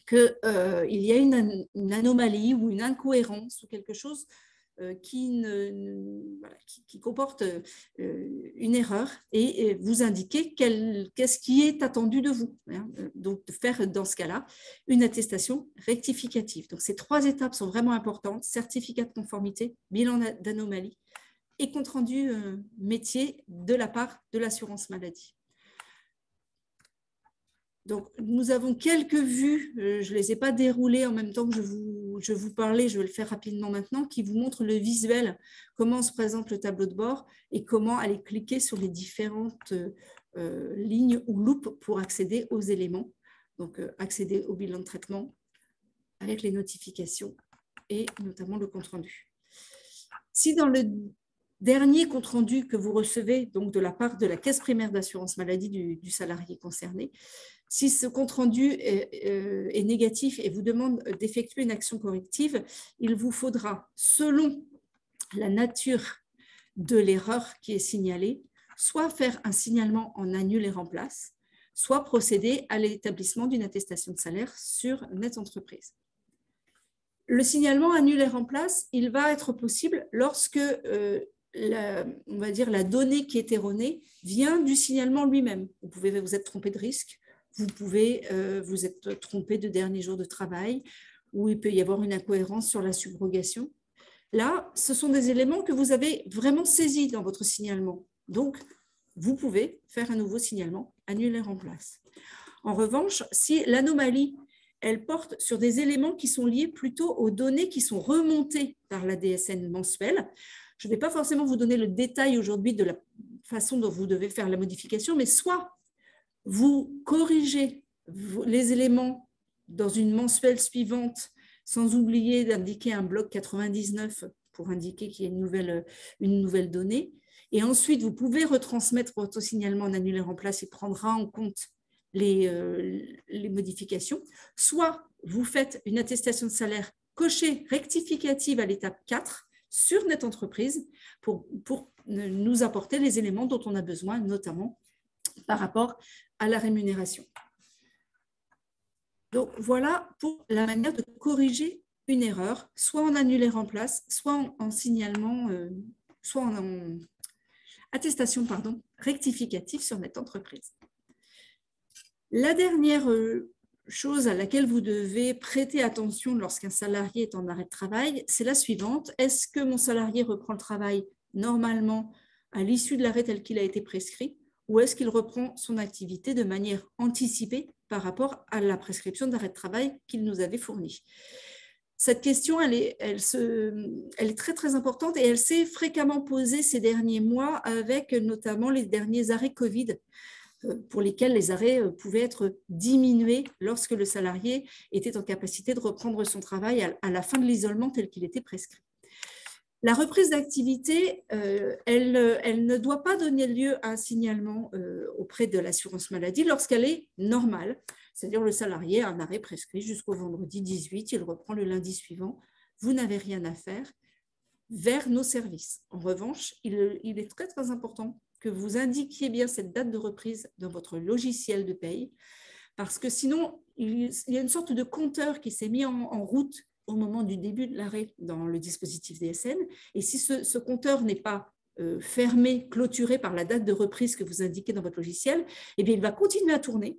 qu'il y a une anomalie ou une incohérence ou quelque chose qui comporte une erreur et vous indiquer qu'est-ce qui est attendu de vous. Donc, de faire dans ce cas-là une attestation rectificative. Donc, ces 3 étapes sont vraiment importantes, certificat de conformité, bilan d'anomalie et compte-rendu métier de la part de l'assurance maladie. Donc, nous avons quelques vues, je ne les ai pas déroulées en même temps que je vous parlais, je vais le faire rapidement maintenant, qui vous montrent le visuel, comment se présente le tableau de bord et comment aller cliquer sur les différentes lignes ou loupes pour accéder aux éléments. Donc, accéder au bilan de traitement avec les notifications et notamment le compte-rendu. Si dans le dernier compte-rendu que vous recevez donc de la part de la caisse primaire d'assurance maladie du salarié concerné, si ce compte-rendu est négatif et vous demande d'effectuer une action corrective, il vous faudra, selon la nature de l'erreur qui est signalée, soit faire un signalement en annule et remplace, soit procéder à l'établissement d'une attestation de salaire sur NetEntreprise. Le signalement annule et remplace, il va être possible lorsque on va dire la donnée qui est erronée vient du signalement lui-même. Vous pouvez vous être trompé de risque, vous pouvez vous être trompé de dernier jour de travail, ou il peut y avoir une incohérence sur la subrogation. Là, ce sont des éléments que vous avez vraiment saisis dans votre signalement. Donc, vous pouvez faire un nouveau signalement annulaire en place. En revanche, si l'anomalie, elle porte sur des éléments qui sont liés plutôt aux données qui sont remontées par la DSN mensuelle, je ne vais pas forcément vous donner le détail aujourd'hui de la façon dont vous devez faire la modification, mais soit vous corrigez les éléments dans une mensuelle suivante sans oublier d'indiquer un bloc 99 pour indiquer qu'il y a une nouvelle donnée. Et ensuite, vous pouvez retransmettre votre signalement en annulaire en place et prendra en compte les modifications. Soit vous faites une attestation de salaire cochée rectificative à l'étape 4 sur Net Entreprise pour nous apporter les éléments dont on a besoin, notamment par rapport à la rémunération. Donc, voilà pour la manière de corriger une erreur, soit en annulaire en place, soit en signalement, soit en attestation rectificative sur Net Entreprise. La dernière chose à laquelle vous devez prêter attention lorsqu'un salarié est en arrêt de travail, c'est la suivante. Est-ce que mon salarié reprend le travail normalement à l'issue de l'arrêt tel qu'il a été prescrit, ou est-ce qu'il reprend son activité de manière anticipée par rapport à la prescription d'arrêt de travail qu'il nous avait fournie? Cette question, elle est très, très importante et elle s'est fréquemment posée ces derniers mois avec notamment les derniers arrêts Covid, pour lesquels les arrêts pouvaient être diminués lorsque le salarié était en capacité de reprendre son travail à la fin de l'isolement tel qu'il était prescrit. La reprise d'activité, elle ne doit pas donner lieu à un signalement auprès de l'assurance maladie lorsqu'elle est normale, c'est-à-dire le salarié a un arrêt prescrit jusqu'au vendredi 18, il reprend le lundi suivant, vous n'avez rien à faire vers nos services. En revanche, il est très, très important que vous indiquiez bien cette date de reprise dans votre logiciel de paye, parce que sinon, il y a une sorte de compteur qui s'est mis en route au moment du début de l'arrêt dans le dispositif DSN. Et si ce compteur n'est pas fermé, clôturé par la date de reprise que vous indiquez dans votre logiciel, eh bien, il va continuer à tourner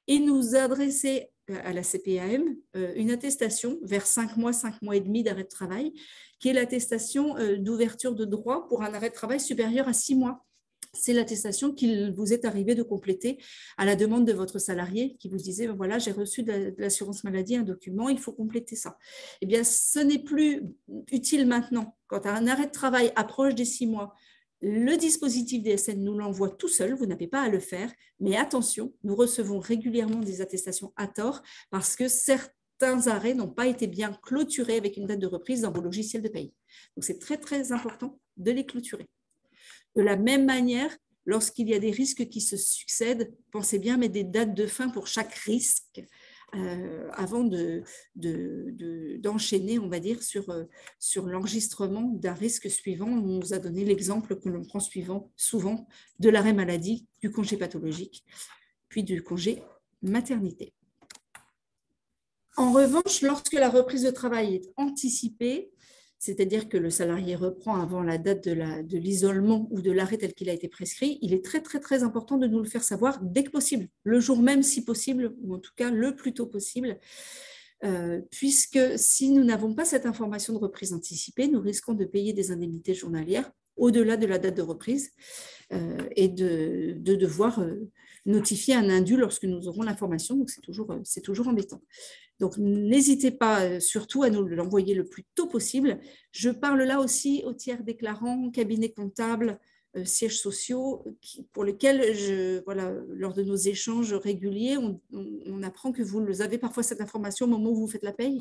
et nous adresser à la CPAM une attestation vers 5 mois et demi d'arrêt de travail, qui est l'attestation d'ouverture de droit pour un arrêt de travail supérieur à 6 mois. C'est l'attestation qu'il vous est arrivé de compléter à la demande de votre salarié qui vous disait, voilà, j'ai reçu de l'assurance maladie un document, il faut compléter ça. Eh bien, ce n'est plus utile maintenant. Quand un arrêt de travail approche des 6 mois, le dispositif DSN nous l'envoie tout seul, vous n'avez pas à le faire, mais attention, nous recevons régulièrement des attestations à tort parce que certains arrêts n'ont pas été bien clôturés avec une date de reprise dans vos logiciels de paye. Donc, c'est très, très important de les clôturer. De la même manière, lorsqu'il y a des risques qui se succèdent, pensez bien à mettre des dates de fin pour chaque risque avant d'enchaîner, on va dire, sur l'enregistrement d'un risque suivant. On vous a donné l'exemple que l'on prend souvent de l'arrêt maladie, du congé pathologique, puis du congé maternité. En revanche, lorsque la reprise de travail est anticipée, c'est-à-dire que le salarié reprend avant la date de l'isolement ou de l'arrêt tel qu'il a été prescrit, il est très, très, très important de nous le faire savoir dès que possible, le jour même si possible, ou en tout cas le plus tôt possible, puisque si nous n'avons pas cette information de reprise anticipée, nous risquons de payer des indemnités journalières au-delà de la date de reprise et de devoir notifier un indu lorsque nous aurons l'information, donc c'est toujours embêtant. Donc, n'hésitez pas surtout à nous l'envoyer le plus tôt possible. Je parle là aussi aux tiers déclarants, cabinets comptables, sièges sociaux, pour lesquels, lors de nos échanges réguliers, on apprend que vous avez parfois cette information au moment où vous faites la paye.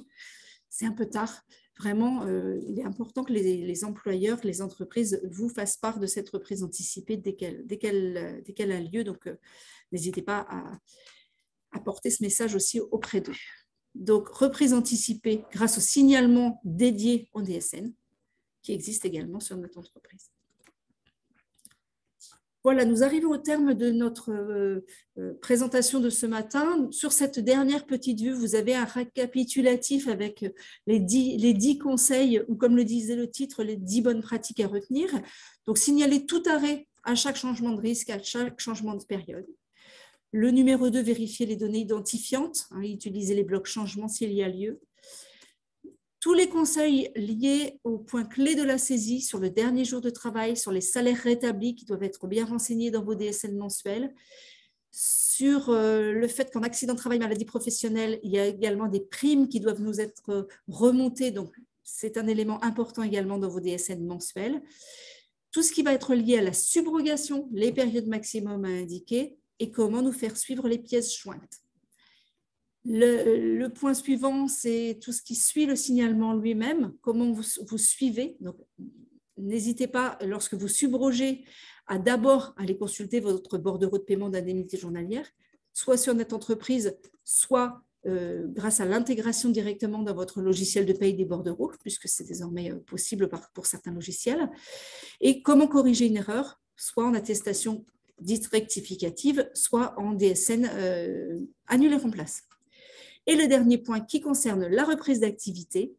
C'est un peu tard. Vraiment, il est important que les employeurs, les entreprises vous fassent part de cette reprise anticipée dès qu'elle a lieu. Donc, n'hésitez pas à porter ce message aussi auprès d'eux. Donc, reprise anticipée grâce au signalement dédié au DSN qui existe également sur notre entreprise. Voilà, nous arrivons au terme de notre présentation de ce matin. Sur cette dernière petite vue, vous avez un récapitulatif avec les 10 conseils, ou comme le disait le titre, les 10 bonnes pratiques à retenir. Donc, signaler tout arrêt à chaque changement de risque, à chaque changement de période. Le numéro 2, vérifier les données identifiantes, utiliser les blocs changements s'il y a lieu. Tous les conseils liés aux points clés de la saisie sur le dernier jour de travail, sur les salaires rétablis qui doivent être bien renseignés dans vos DSN mensuels, sur le fait qu'en accident de travail, maladie professionnelle, il y a également des primes qui doivent nous être remontées. Donc, c'est un élément important également dans vos DSN mensuels. Tout ce qui va être lié à la subrogation, les périodes maximum à indiquer et comment nous faire suivre les pièces jointes. Le point suivant, c'est tout ce qui suit le signalement lui-même, comment vous suivez. Donc, n'hésitez pas, lorsque vous subrogez, à d'abord aller consulter votre bordereau de paiement d'indemnité journalière, soit sur Net Entreprise, soit grâce à l'intégration directement dans votre logiciel de paye des bordereaux, puisque c'est désormais possible pour certains logiciels. Et comment corriger une erreur, soit en attestation dite rectificative, soit en DSN annulé remplace. Et le dernier point qui concerne la reprise d'activité,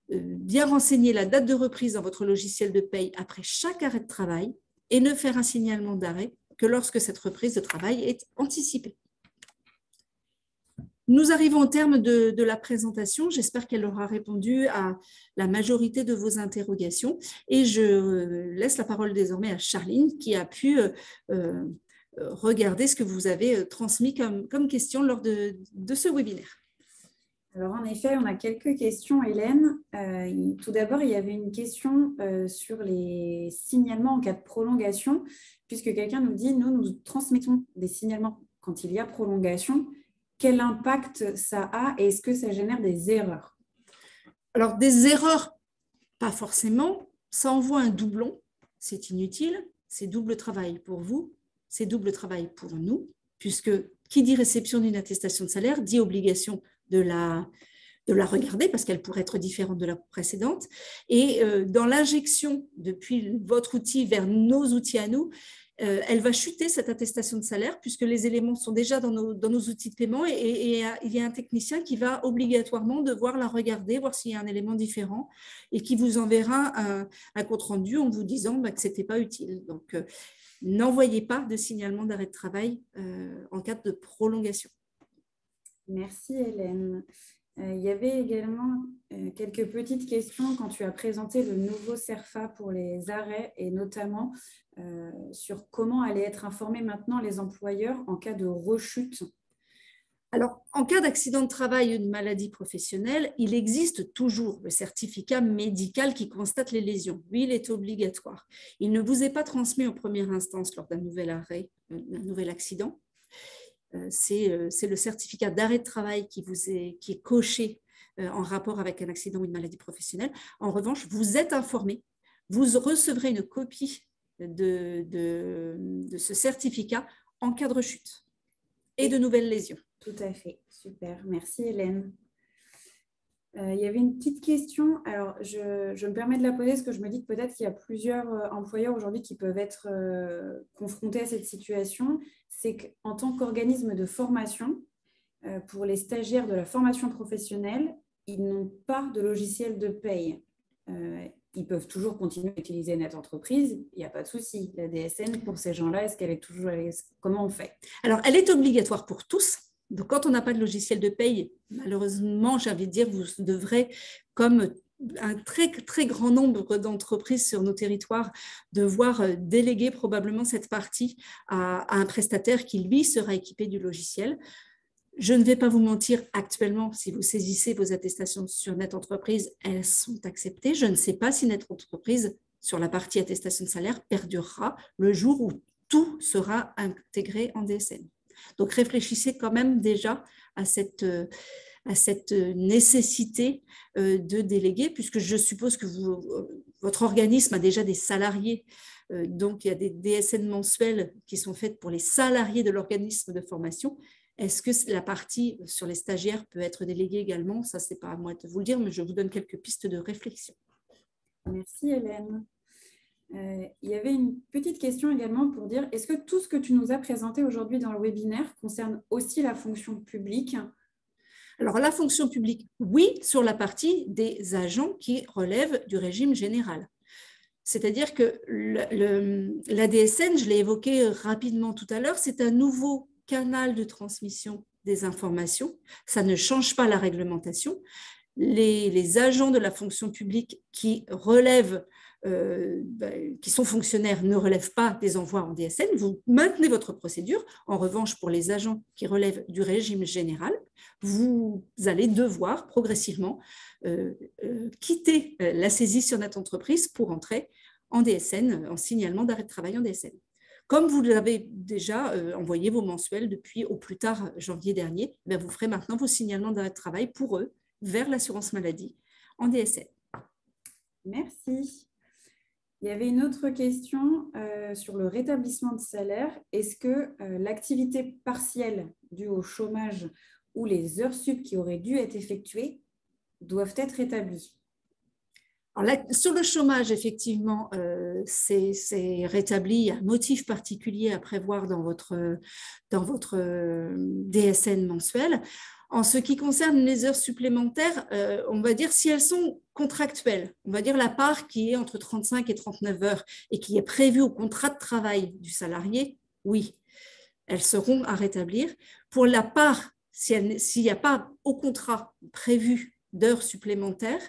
bien renseigner la date de reprise dans votre logiciel de paye après chaque arrêt de travail et ne faire un signalement d'arrêt que lorsque cette reprise de travail est anticipée. Nous arrivons au terme de la présentation. J'espère qu'elle aura répondu à la majorité de vos interrogations. Et je laisse la parole désormais à Charline qui a pu regarder ce que vous avez transmis comme question lors de ce webinaire. Alors, en effet, on a quelques questions, Hélène. Tout d'abord, il y avait une question sur les signalements en cas de prolongation, puisque quelqu'un nous dit, nous transmettons des signalements quand il y a prolongation. Quel impact ça a et est-ce que ça génère des erreurs? Alors, des erreurs, pas forcément. Ça envoie un doublon, c'est inutile. C'est double travail pour vous, c'est double travail pour nous, puisque qui dit réception d'une attestation de salaire dit obligation de la regarder parce qu'elle pourrait être différente de la précédente. Et dans l'injection depuis votre outil vers nos outils à nous, elle va chuter cette attestation de salaire puisque les éléments sont déjà dans nos outils de paiement et il y a un technicien qui va obligatoirement devoir la regarder, voir s'il y a un élément différent et qui vous enverra un compte-rendu en vous disant que ce n'était pas utile. Donc, n'envoyez pas de signalement d'arrêt de travail en cas de prolongation. Merci Hélène. Il y avait également quelques petites questions quand tu as présenté le nouveau CERFA pour les arrêts et notamment sur comment allaient être informés maintenant les employeurs en cas de rechute. Alors, en cas d'accident de travail ou de maladie professionnelle, il existe toujours le certificat médical qui constate les lésions. Lui, il est obligatoire. Il ne vous est pas transmis en première instance lors d'un nouvel arrêt, d'un nouvel accident. C'est le certificat d'arrêt de travail qui est coché en rapport avec un accident ou une maladie professionnelle. En revanche, vous êtes informé, vous recevrez une copie de ce certificat en cas de rechute et de nouvelles lésions. Tout à fait, super. Merci Hélène. Il y avait une petite question. Alors, je me permets de la poser parce que je me dis que peut-être qu'il y a plusieurs employeurs aujourd'hui qui peuvent être confrontés à cette situation. C'est qu'en tant qu'organisme de formation, pour les stagiaires de la formation professionnelle, ils n'ont pas de logiciel de paye. Ils peuvent toujours continuer à utiliser Net Entreprise, il n'y a pas de souci. La DSN, pour ces gens-là, est-ce qu'elle est toujours… Comment on fait? Alors, elle est obligatoire pour tous. Donc, quand on n'a pas de logiciel de paye, malheureusement, j'ai envie de dire, vous devrez, comme un très, très grand nombre d'entreprises sur nos territoires, devoir déléguer probablement cette partie à un prestataire qui, lui, sera équipé du logiciel. Je ne vais pas vous mentir, actuellement, si vous saisissez vos attestations sur Net Entreprise, elles sont acceptées. Je ne sais pas si Net Entreprise, sur la partie attestation de salaire, perdurera le jour où tout sera intégré en DSN. Donc, réfléchissez quand même déjà à cette nécessité de déléguer, puisque je suppose que votre organisme a déjà des salariés. Donc, il y a des DSN mensuels qui sont faites pour les salariés de l'organisme de formation. Est-ce que la partie sur les stagiaires peut être déléguée également? Ça, ce n'est pas à moi de vous le dire, mais je vous donne quelques pistes de réflexion. Merci Hélène. Il y avait une petite question également pour dire, est-ce que tout ce que tu nous as présenté aujourd'hui dans le webinaire concerne aussi la fonction publique? Alors, la fonction publique, oui, sur la partie des agents qui relèvent du régime général. C'est-à-dire que la DSN, je l'ai évoqué rapidement tout à l'heure, c'est un nouveau canal de transmission des informations. Ça ne change pas la réglementation. les agents de la fonction publique qui relèvent, qui sont fonctionnaires, ne relèvent pas des envois en DSN, vous maintenez votre procédure. En revanche, pour les agents qui relèvent du régime général, vous allez devoir progressivement quitter la saisie sur notre entreprise pour entrer en DSN, en signalement d'arrêt de travail en DSN. Comme vous l'avez déjà envoyé vos mensuels depuis au plus tard janvier dernier, vous ferez maintenant vos signalements d'arrêt de travail pour eux vers l'assurance maladie en DSN. Merci. Il y avait une autre question sur le rétablissement de salaire. Est-ce que l'activité partielle due au chômage ou les heures sup qui auraient dû être effectuées doivent être rétablies? Alors là, sur le chômage, effectivement, c'est rétabli. Il y a un motif particulier à prévoir dans votre DSN mensuel. En ce qui concerne les heures supplémentaires, on va dire si elles sont contractuelles, on va dire la part qui est entre 35 et 39 heures et qui est prévue au contrat de travail du salarié, oui, elles seront à rétablir. Pour la part, s'il n'y a pas au contrat prévu d'heures supplémentaires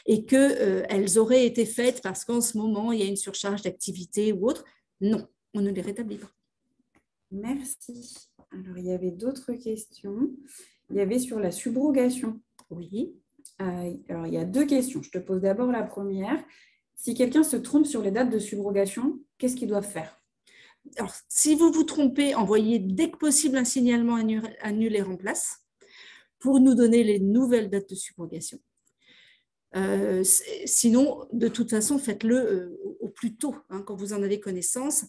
et qu'elles auraient été faites parce qu'en ce moment, il y a une surcharge d'activité ou autre, non, on ne les rétablit pas. Merci. Alors, il y avait d'autres questions. Il y avait sur la subrogation. Oui. Alors, il y a deux questions. Je te pose d'abord la première. Si quelqu'un se trompe sur les dates de subrogation, qu'est-ce qu'il doit faire? Alors, si vous vous trompez, envoyez dès que possible un signalement annulé remplace pour nous donner les nouvelles dates de subrogation. Sinon, de toute façon, faites-le au plus tôt, quand vous en avez connaissance.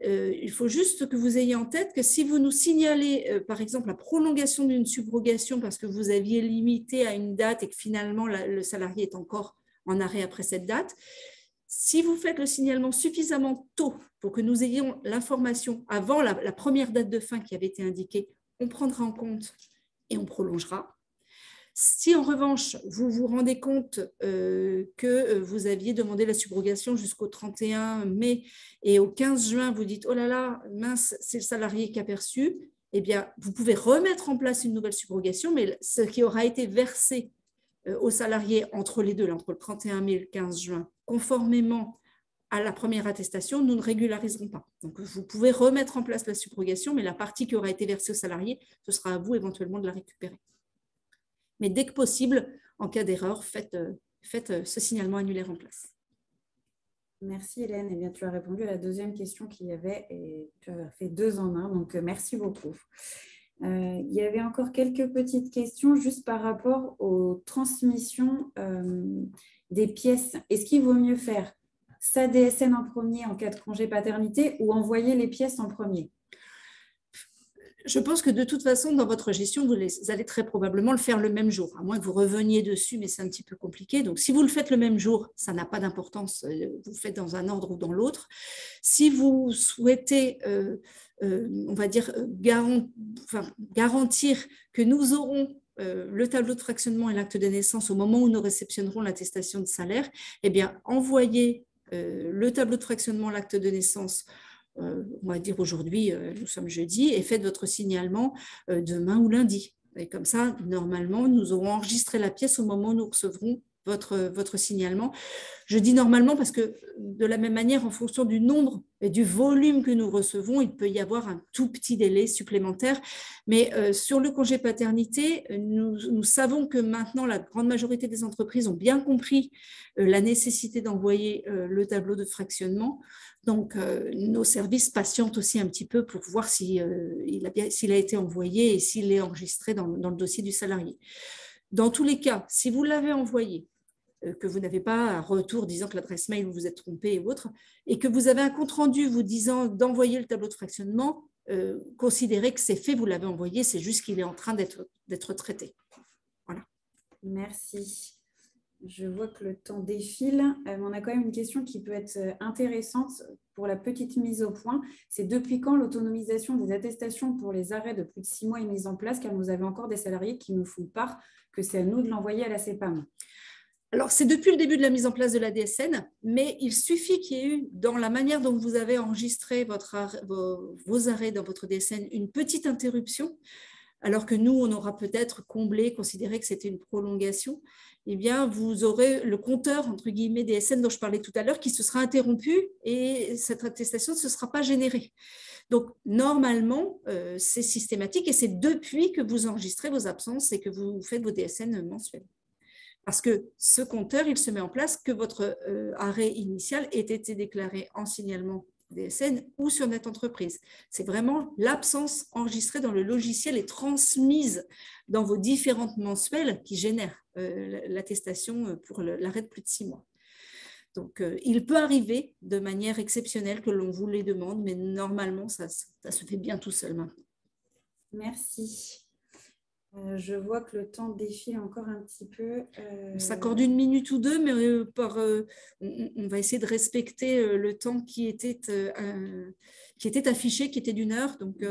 Il faut juste que vous ayez en tête que si vous nous signalez, par exemple, la prolongation d'une subrogation parce que vous aviez limité à une date et que finalement le salarié est encore en arrêt après cette date, si vous faites le signalement suffisamment tôt pour que nous ayons l'information avant la première date de fin qui avait été indiquée, on prendra en compte et on prolongera. Si en revanche, vous vous rendez compte que vous aviez demandé la subrogation jusqu'au 31 mai et au 15 juin, vous dites « Oh là là, mince, c'est le salarié qui a perçu », eh bien, vous pouvez remettre en place une nouvelle subrogation, mais ce qui aura été versé au salarié entre les deux, là, entre le 31 mai et le 15 juin, conformément à la première attestation, nous ne régulariserons pas. Donc, vous pouvez remettre en place la subrogation, mais la partie qui aura été versée au salarié, ce sera à vous éventuellement de la récupérer. Mais dès que possible, en cas d'erreur, faites ce signalement annulaire en place. Merci Hélène. Eh bien, tu as répondu à la deuxième question qu'il y avait et tu as fait 2 en 1, donc merci beaucoup. Il y avait encore quelques petites questions juste par rapport aux transmissions des pièces. Est-ce qu'il vaut mieux faire sa DSN en premier en cas de congé paternité ou envoyer les pièces en premier? Je pense que de toute façon, dans votre gestion, vous allez très probablement le faire le même jour, à moins que vous reveniez dessus, mais c'est un petit peu compliqué. Donc, si vous le faites le même jour, ça n'a pas d'importance, vous le faites dans un ordre ou dans l'autre. Si vous souhaitez, on va dire, garantir que nous aurons le tableau de fractionnement et l'acte de naissance au moment où nous réceptionnerons l'attestation de salaire, eh bien, envoyez le tableau de fractionnement, l'acte de naissance, on va dire aujourd'hui, nous sommes jeudi, et faites votre signalement demain ou lundi. Et comme ça, normalement, nous aurons enregistré la pièce au moment où nous recevrons votre signalement. Je dis normalement parce que de la même manière, en fonction du nombre et du volume que nous recevons, il peut y avoir un tout petit délai supplémentaire. Mais sur le congé paternité, nous savons que maintenant, la grande majorité des entreprises ont bien compris la nécessité d'envoyer le tableau de fractionnement. Donc, nos services patientent aussi un petit peu pour voir s'il a été envoyé et s'il est enregistré dans le dossier du salarié. Dans tous les cas, si vous l'avez envoyé, que vous n'avez pas un retour disant que l'adresse mail vous vous êtes trompé ou autre, et que vous avez un compte-rendu vous disant d'envoyer le tableau de fractionnement, considérez que c'est fait, vous l'avez envoyé, c'est juste qu'il est en train d'être traité. Voilà. Merci. Je vois que le temps défile. On a quand même une question qui peut être intéressante pour la petite mise au point. C'est depuis quand l'autonomisation des attestations pour les arrêts de plus de 6 mois est mise en place, car vous avez encore des salariés qui nous font part que c'est à nous de l'envoyer à la CPAM. Alors, c'est depuis le début de la mise en place de la DSN, mais il suffit qu'il y ait eu, dans la manière dont vous avez enregistré vos arrêts dans votre DSN, une petite interruption alors que nous, on aura peut-être comblé, considéré que c'était une prolongation, eh bien, vous aurez le compteur, entre guillemets, DSN dont je parlais tout à l'heure, qui se sera interrompu et cette attestation ne se sera pas générée. Donc, normalement, c'est systématique et c'est depuis que vous enregistrez vos absences et que vous faites vos DSN mensuels. Parce que ce compteur, il se met en place que votre arrêt initial ait été déclaré en signalement DSN ou sur Net Entreprise. C'est vraiment l'absence enregistrée dans le logiciel et transmise dans vos différentes mensuelles qui génèrent l'attestation pour l'arrêt de plus de 6 mois. Donc, il peut arriver de manière exceptionnelle que l'on vous les demande, mais normalement, ça se fait bien tout seul maintenant. Merci. Je vois que le temps défile encore un petit peu. On s'accorde 1 minute ou 2, mais on va essayer de respecter le temps qui était affiché, qui était d'1 heure. Donc,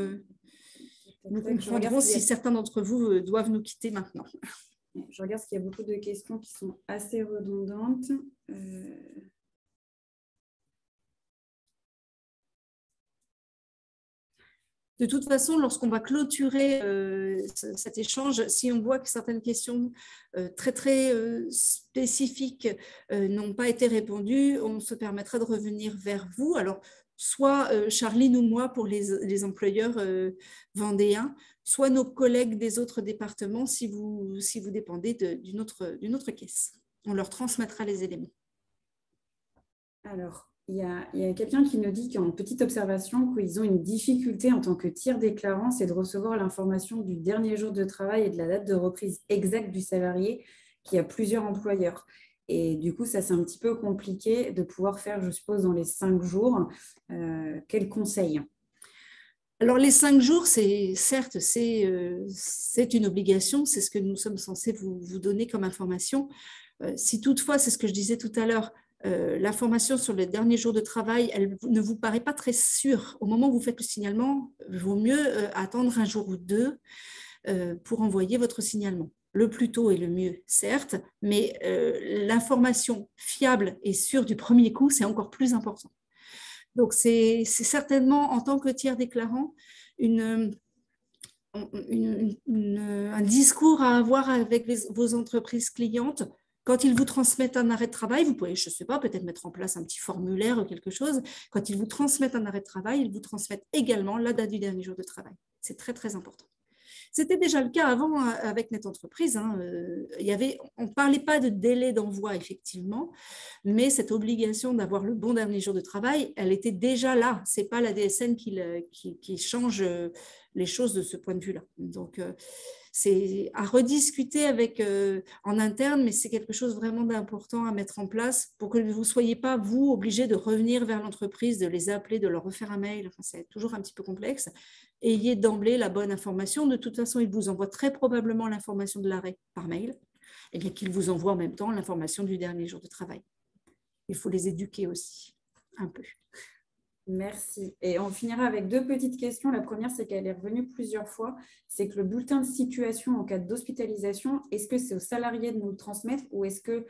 nous comprendrons si certains d'entre vous doivent nous quitter maintenant. Je regarde parce qu'il y a beaucoup de questions qui sont assez redondantes. De toute façon, lorsqu'on va clôturer cet échange, si on voit que certaines questions très spécifiques n'ont pas été répondues, on se permettra de revenir vers vous. Alors, soit Charline ou moi pour les employeurs vendéens, soit nos collègues des autres départements si vous dépendez d'une autre caisse. On leur transmettra les éléments. Alors, il y a quelqu'un qui nous dit, qu'en petite observation, qu'ils ont une difficulté en tant que tiers déclarant, c'est de recevoir l'information du dernier jour de travail et de la date de reprise exacte du salarié qui a plusieurs employeurs. Et du coup, ça, c'est un petit peu compliqué de pouvoir faire, je suppose, dans les 5 jours. Quel conseil ? Alors, les 5 jours, certes, c'est une obligation, c'est ce que nous sommes censés vous donner comme information. Si toutefois, c'est ce que je disais tout à l'heure, l'information sur le dernier jour de travail, elle ne vous paraît pas très sûre. Au moment où vous faites le signalement, il vaut mieux attendre 1 jour ou 2 pour envoyer votre signalement. Le plus tôt est le mieux, certes, mais l'information fiable et sûre du premier coup, c'est encore plus important. Donc, c'est certainement, en tant que tiers déclarant, un discours à avoir avec vos entreprises clientes. Quand ils vous transmettent un arrêt de travail, vous pouvez, je ne sais pas, peut-être mettre en place un petit formulaire ou quelque chose. Quand ils vous transmettent un arrêt de travail, ils vous transmettent également la date du dernier jour de travail. C'est très, très important. C'était déjà le cas avant avec Net Entreprise. On ne parlait pas de délai d'envoi, effectivement, mais cette obligation d'avoir le bon dernier jour de travail, elle était déjà là. Ce n'est pas la DSN qui change les choses de ce point de vue-là. Donc, c'est à rediscuter en interne, mais c'est quelque chose vraiment d'important à mettre en place pour que vous ne soyez pas, vous, obligés de revenir vers l'entreprise, de les appeler, de leur refaire un mail. Enfin, c'est toujours un petit peu complexe. Ayez d'emblée la bonne information. De toute façon, ils vous envoient très probablement l'information de l'arrêt par mail, et bien qu'ils vous envoient en même temps l'information du dernier jour de travail. Il faut les éduquer aussi, un peu. Merci. Et on finira avec 2 petites questions. La première, c'est qu'elle est revenue plusieurs fois. C'est que le bulletin de situation en cas d'hospitalisation, est-ce que c'est au salarié de nous le transmettre ou est-ce que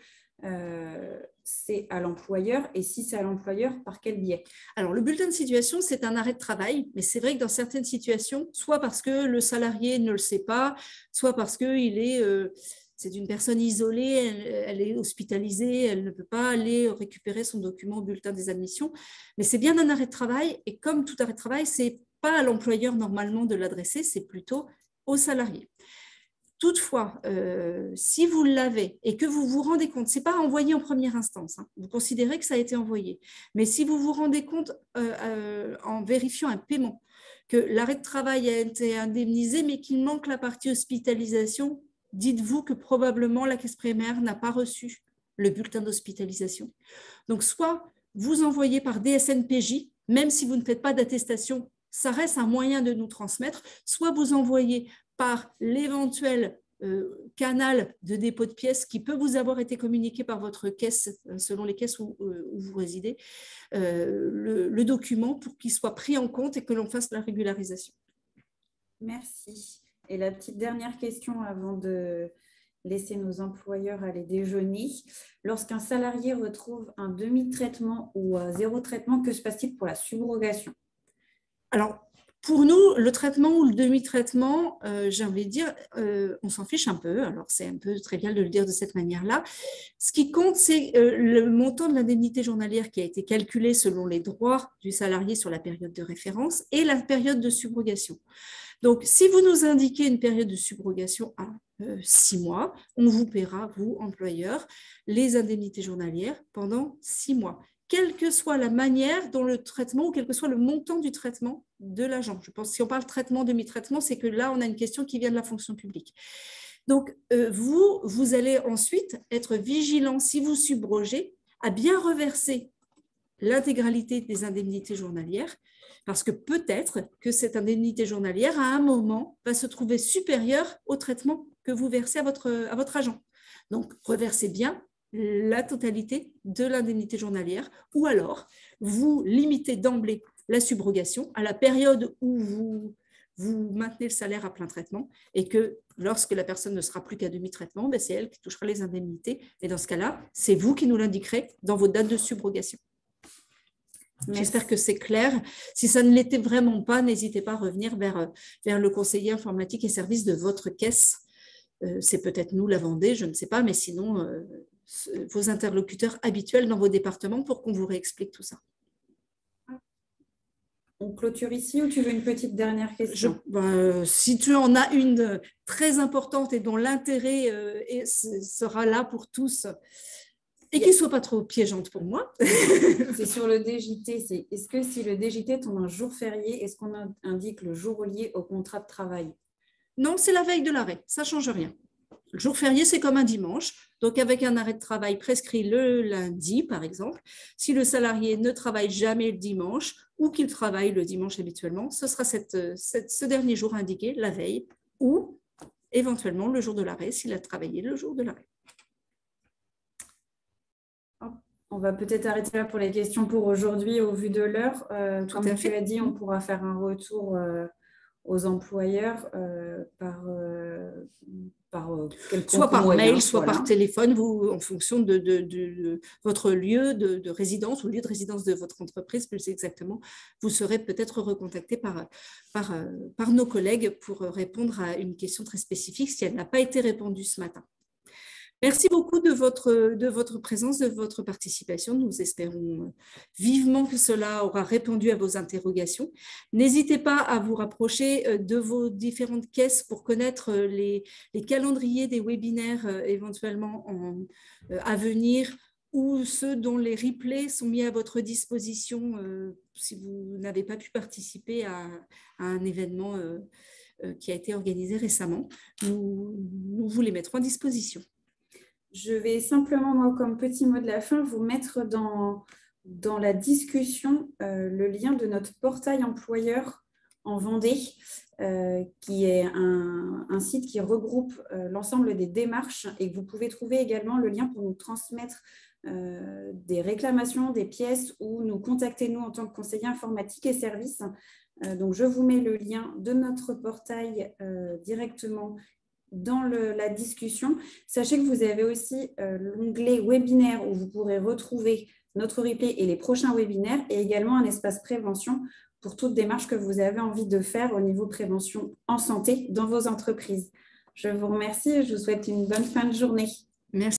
c'est à l'employeur? Et si c'est à l'employeur, par quel biais? Alors, le bulletin de situation, c'est un arrêt de travail, mais c'est vrai que dans certaines situations, soit parce que le salarié ne le sait pas, soit parce qu'il est... c'est une personne isolée, elle est hospitalisée, elle ne peut pas aller récupérer son document au bulletin des admissions. Mais c'est bien un arrêt de travail et comme tout arrêt de travail, ce n'est pas à l'employeur normalement de l'adresser, c'est plutôt au salarié. Toutefois, si vous l'avez et que vous vous rendez compte, ce n'est pas envoyé en première instance, vous considérez que ça a été envoyé, mais si vous vous rendez compte en vérifiant un paiement que l'arrêt de travail a été indemnisé mais qu'il manque la partie hospitalisation, dites-vous que probablement la caisse primaire n'a pas reçu le bulletin d'hospitalisation. Donc, soit vous envoyez par DSN-PJ, même si vous ne faites pas d'attestation, ça reste un moyen de nous transmettre, soit vous envoyez par l'éventuel canal de dépôt de pièces qui peut vous avoir été communiqué par votre caisse, selon les caisses où vous résidez, le document pour qu'il soit pris en compte et que l'on fasse la régularisation. Merci. Et la petite dernière question avant de laisser nos employeurs aller déjeuner. Lorsqu'un salarié retrouve un demi-traitement ou 0 traitement, que se passe-t-il pour la subrogation? Alors, Pour nous, le traitement ou le demi-traitement, j'ai envie de dire, on s'en fiche un peu. Alors, c'est un peu trivial de le dire de cette manière-là. Ce qui compte, c'est le montant de l'indemnité journalière qui a été calculé selon les droits du salarié sur la période de référence et la période de subrogation. Donc, si vous nous indiquez une période de subrogation à 6 mois, on vous paiera, vous, employeur, les indemnités journalières pendant 6 mois, quelle que soit la manière dont le traitement ou quel que soit le montant du traitement de l'agent. Je pense que si on parle traitement, demi-traitement, c'est que là, on a une question qui vient de la fonction publique. Donc, vous allez ensuite être vigilant, si vous subrogez, à bien reverser l'intégralité des indemnités journalières, parce que peut-être que cette indemnité journalière, à un moment, va se trouver supérieure au traitement que vous versez à votre agent. Donc, reversez bien la totalité de l'indemnité journalière, ou alors vous limitez d'emblée la subrogation à la période où vous maintenez le salaire à plein traitement et que lorsque la personne ne sera plus qu'à demi-traitement, c'est elle qui touchera les indemnités. Et dans ce cas-là, c'est vous qui nous l'indiquerez dans vos dates de subrogation. J'espère que c'est clair. Si ça ne l'était vraiment pas, n'hésitez pas à revenir vers le conseiller informatique et services de votre caisse. C'est peut-être nous la Vendée, je ne sais pas, mais sinon, vos interlocuteurs habituels dans vos départements pour qu'on vous réexplique tout ça. On clôture ici ou tu veux une petite dernière question? Si tu en as une très importante et dont l'intérêt sera là pour tous, et qui ne soit pas trop piégeante pour moi. C'est sur le DJT. Est-ce que si le DJT tombe un jour férié, est-ce qu'on indique le jour lié au contrat de travail? Non, c'est la veille de l'arrêt. Ça ne change rien. Le jour férié, c'est comme un dimanche. Donc, avec un arrêt de travail prescrit le lundi, par exemple, si le salarié ne travaille jamais le dimanche ou qu'il travaille le dimanche habituellement, ce sera ce dernier jour indiqué, la veille, ou éventuellement le jour de l'arrêt, s'il a travaillé le jour de l'arrêt. On va peut-être arrêter là pour les questions pour aujourd'hui au vu de l'heure. Comme tu as dit, on pourra faire un retour aux employeurs soit par mail, soit par téléphone, en fonction de votre lieu de résidence ou lieu de résidence de votre entreprise, plus exactement. Vous serez peut-être recontacté par nos collègues pour répondre à une question très spécifique si elle n'a pas été répondue ce matin. Merci beaucoup de votre présence, de votre participation. Nous espérons vivement que cela aura répondu à vos interrogations. N'hésitez pas à vous rapprocher de vos différentes caisses pour connaître les calendriers des webinaires éventuellement à venir ou ceux dont les replays sont mis à votre disposition si vous n'avez pas pu participer à un événement qui a été organisé récemment. Nous vous les mettrons à disposition. Je vais simplement, moi, comme petit mot de la fin, vous mettre dans la discussion le lien de notre portail employeur en Vendée, qui est un site qui regroupe l'ensemble des démarches et que vous pouvez trouver également le lien pour nous transmettre des réclamations, des pièces ou nous contacter nous en tant que conseiller informatique et services. Donc, je vous mets le lien de notre portail directement dans la discussion. Sachez que vous avez aussi l'onglet webinaire où vous pourrez retrouver notre replay et les prochains webinaires et également un espace prévention pour toute démarche que vous avez envie de faire au niveau prévention en santé dans vos entreprises. Je vous remercie et je vous souhaite une bonne fin de journée.